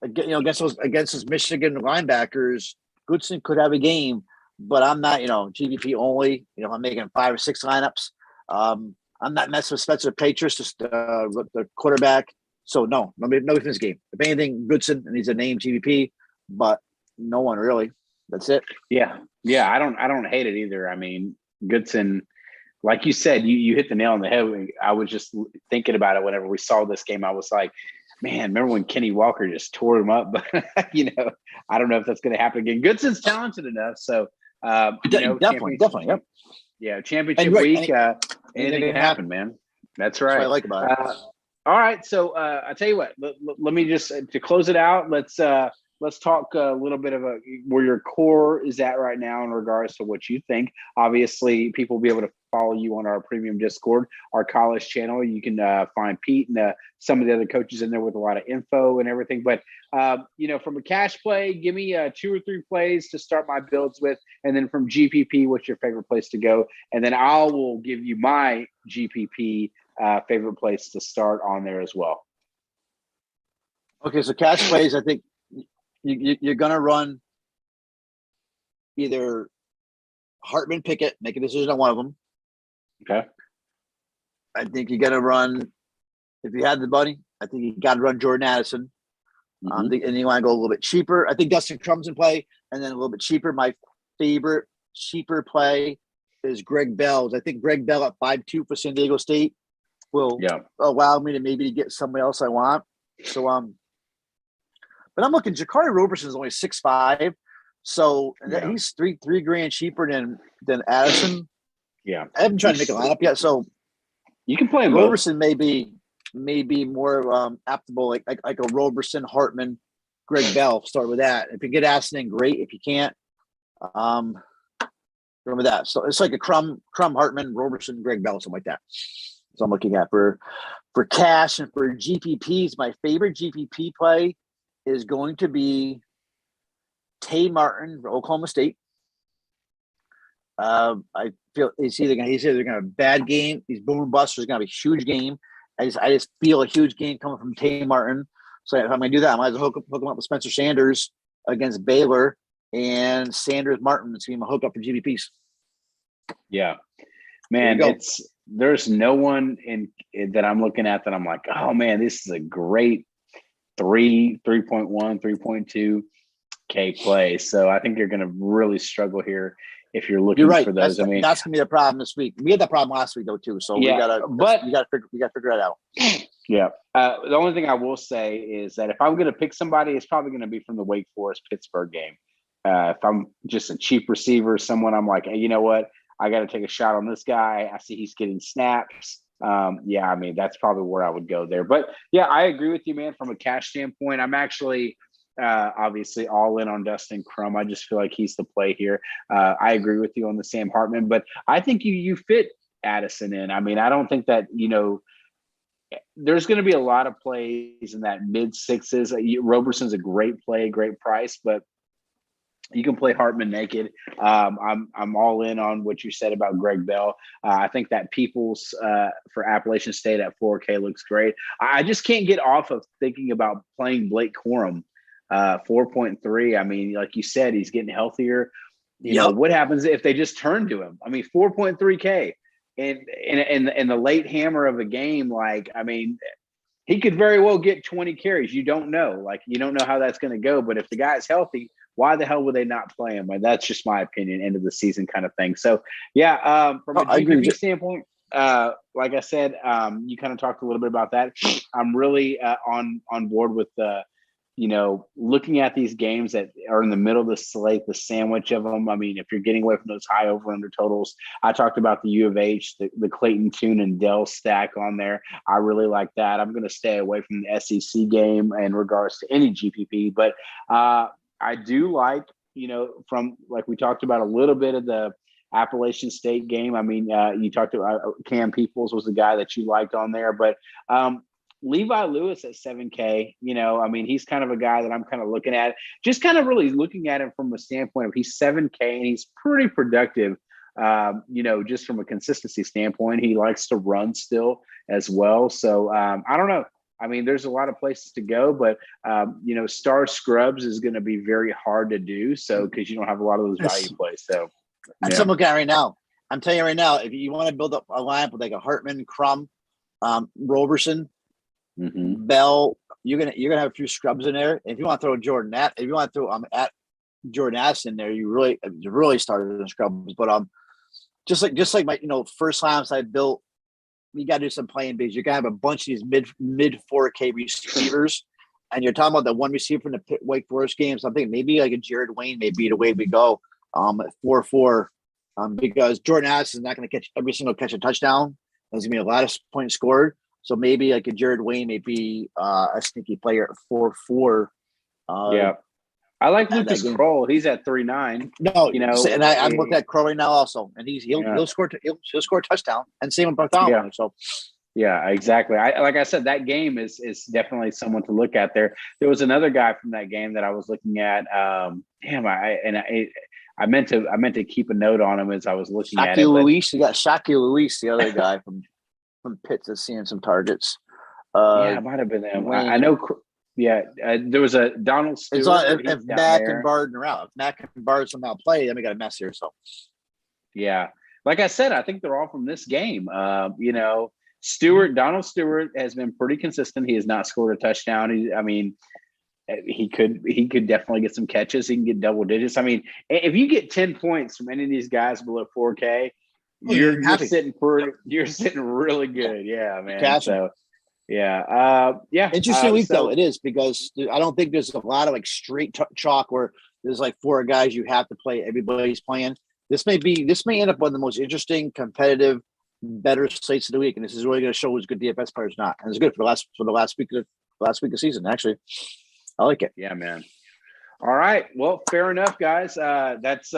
Michigan linebackers, Goodson could have a game. But I'm not, GVP only. I'm making 5 or 6 lineups. I'm not messing with Spencer Patriots, just the quarterback. So no in this game. If anything, Goodson, and he's a name GVP, but no one really. That's it. Yeah. I don't hate it either. I mean, Goodson, like you said, you hit the nail on the head. I was just thinking about it whenever we saw this game. I was like, man, remember when Kenny Walker just tore him up? But I don't know if that's going to happen again. Goodson's talented enough, so definitely, yep. Yeah, championship week, anything can happen, man. That's right. That's what I like about it. All right, so I tell you what. Let me just to close it out. Let's let's talk a little bit of where your core is at right now in regards to what you think. Obviously, people will be able to follow you on our premium Discord, our college channel. You can find Pete and some of the other coaches in there with a lot of info and everything. But, from a cash play, give me 2 or 3 plays to start my builds with. And then from GPP, what's your favorite place to go? And then I will give you my GPP favorite place to start on there as well. Okay, so cash plays, I think you're going to run either Hartman, Pickett, make a decision on one of them. Okay. I think you got to run, if you had the money, I think you got to run Jordan Addison. And you want to go a little bit cheaper. I think Dustin Crum's in play, and then a little bit cheaper. My favorite cheaper play is Greg Bell. I think Greg Bell at 5.2 for San Diego State will allow me to maybe get somebody else I want. So, but I'm looking. Jakari Roberson is only 6'5", so he's three grand cheaper than Addison. Yeah, I haven't tried to make a lineup yet, so you can play Roberson. Maybe more applicable, like a Roberson, Hartman, Greg Bell. Start with that. If you get Addison in, great. If you can't, remember that. So it's like a Crum, Hartman, Roberson, Greg Bell, something like that. So I'm looking at for cash and for GPPs. My favorite GPP play is going to be Tate Martin for Oklahoma State. I feel he's either going to have a bad game. These boom busters going to have a huge game. I just feel a huge game coming from Tate Martin. So if I'm going to do that, I might as well hook him up with Spencer Sanders against Baylor, and Sanders Martin is going to be my hookup for GPPs. Yeah, man, there's no one that I'm looking at that I'm like, oh man, this is a great 3.1, 3.2 K play. So I think you're going to really struggle here if you're looking for those. That's going to be the problem this week. We had that problem last week though too. So we got to figure it out. Yeah. The only thing I will say is that if I'm going to pick somebody, it's probably going to be from the Wake Forest Pittsburgh game. If I'm just a cheap receiver, someone I'm like, hey, you know what? I got to take a shot on this guy. I see he's getting snaps. That's probably where I would go there. But yeah, I agree with you, man. From a cash standpoint, I'm actually obviously all in on Dustin Crum. I just feel like he's the play here. I agree with you on the Sam Hartman, but I think you fit Addison in. I mean, I don't think that, there's going to be a lot of plays in that mid sixes. Roberson's a great play, great price, but you can play Hartman naked. I'm all in on what you said about Greg Bell. I think that Peoples for Appalachian State at 4K looks great. I just can't get off of thinking about playing Blake Corum, 4.3. I mean, like you said, he's getting healthier. You know, what happens if they just turn to him? I mean, 4.3K in the late hammer of a game. Like, I mean, he could very well get 20 carries. You don't know. Like, you don't know how that's going to go. But if the guy's healthy, why the hell would they not play him? And that's just my opinion, end of the season kind of thing. So, from a GPP standpoint, like I said, you kind of talked a little bit about that. I'm really on board with looking at these games that are in the middle of the slate, the sandwich of them. I mean, if you're getting away from those high over-under totals, I talked about the U of H, the Clayton Tune and Dell stack on there. I really like that. I'm going to stay away from the SEC game in regards to any GPP, but I do like, from like we talked about a little bit of the Appalachian State game. I mean, you talked about Cam Peoples was the guy that you liked on there, but Levi Lewis at 7K, he's kind of a guy that I'm kind of looking at, just kind of really looking at him from a standpoint of he's 7K and he's pretty productive, just from a consistency standpoint. He likes to run still as well. So I don't know. I mean, there's a lot of places to go, but, Star Scrubs is going to be very hard to do. So, because you don't have a lot of those value plays. So, and some look at right now, I'm telling you right now, if you want to build up a lineup with like a Hartman, Crum, Roberson, Bell, you're gonna have a few scrubs in there. If you want to throw at Jordan Addison in there, you really started in scrubs. But just like my first lineups I built. You got to do some playing because you're going to have a bunch of these mid 4K receivers. And you're talking about the one receiver from the Wake Forest game. So I think maybe like a Jared Wayne may be the way we go at 4-4 because Jordan Addison is not going to catch a touchdown. There's going to be a lot of points scored. So maybe like a Jared Wayne may be a sneaky player at 4-4. I like Lucas Kroll. He's at 3.9. No, and I'm looking at Kroll right now also, and he'll score a touchdown, and same with Bartholomew. Yeah. So. Yeah, exactly. Like I said, that game is definitely someone to look at there. There was another guy from that game that I was looking at. I meant to keep a note on him as I was looking at it. Luis, you got Shockey Luis, the other guy from Pitt that's seeing some targets. It might have been him. I know. Yeah, there was a Donald Stewart. If Mack and Barden are out, if Mack and Barden somehow play, then we got a mess here. So, yeah, like I said, I think they're all from this game. Donald Stewart has been pretty consistent. He has not scored a touchdown. He could definitely get some catches. He can get double digits. I mean, if you get 10 points from any of these guys below 4K, you're sitting really good. Yeah, man. Cash. So, yeah. Interesting week though it is, because I don't think there's a lot of like straight chalk where there's like 4 guys you have to play. Everybody's playing. This may end up one of the most interesting, competitive, better slates of the week, and this is really going to show who's good DFS players not. And it's good for the last week of season. Actually, I like it. Yeah, man. All right. Well, fair enough, guys. That's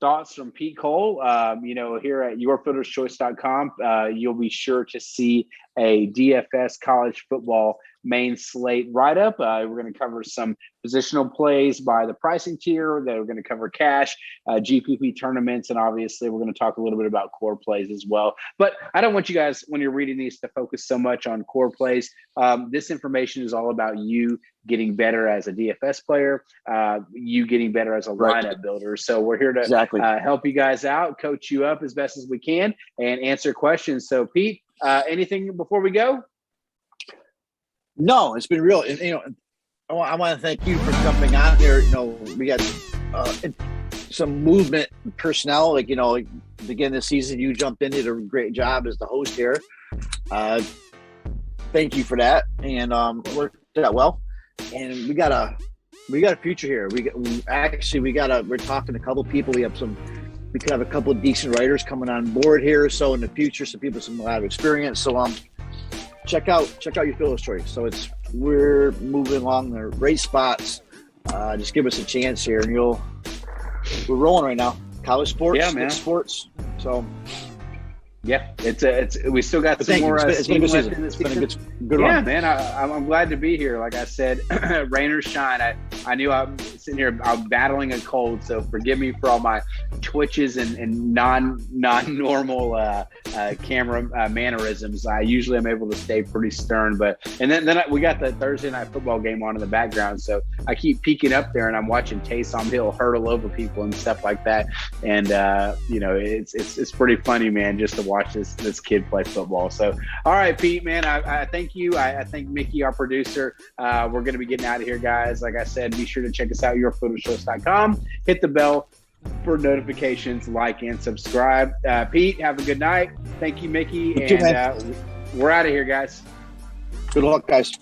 thoughts from Pete Cole. Here at yourfielderschoice.com, you'll be sure to see a DFS college football main slate write-up. We're going to cover some positional plays by the pricing tier. That we're going to cover cash, GPP tournaments, and obviously we're going to talk a little bit about core plays as well. But I don't want you guys, when you're reading these, to focus so much on core plays. This information is all about you getting better as a DFS player, you getting better as a lineup builder. So we're here to help you guys out, coach you up as best as we can, and answer questions. So Pete, anything before we go? No, it's been real. I want to thank you for jumping on here. We got some movement personnel. Again, this season you jumped in, did a great job as the host here. Thank you for that, and worked out well. And we got a future here. We're talking to a couple people. We could have a couple of decent writers coming on board here. So in the future, some people with a lot of experience. So check out your fielder's choice. So we're moving along the right spots. Just give us a chance here, and we're rolling right now. College sports, sports. So yeah, we still got some more. It's been a good season. It's been a good run. Yeah, man, I'm glad to be here. Like I said, rain or shine, I knew I'm sitting here. I'm battling a cold, so forgive me for all my twitches and non-normal camera mannerisms. I usually am able to stay pretty stern, and then we got the Thursday night football game on in the background, so I keep peeking up there and I'm watching Taysom Hill hurdle over people and stuff like that. And it's pretty funny, man, just to watch this kid play football. So, all right, Pete, man, I thank you. I thank Mickey, our producer. We're going to be getting out of here, guys. Like I said, be sure to check us out, yourfielderschoice.com. Hit the bell for notifications, like, and subscribe. Pete, have a good night. Thank you, Mickey. And we're out of here, guys. Good luck, guys.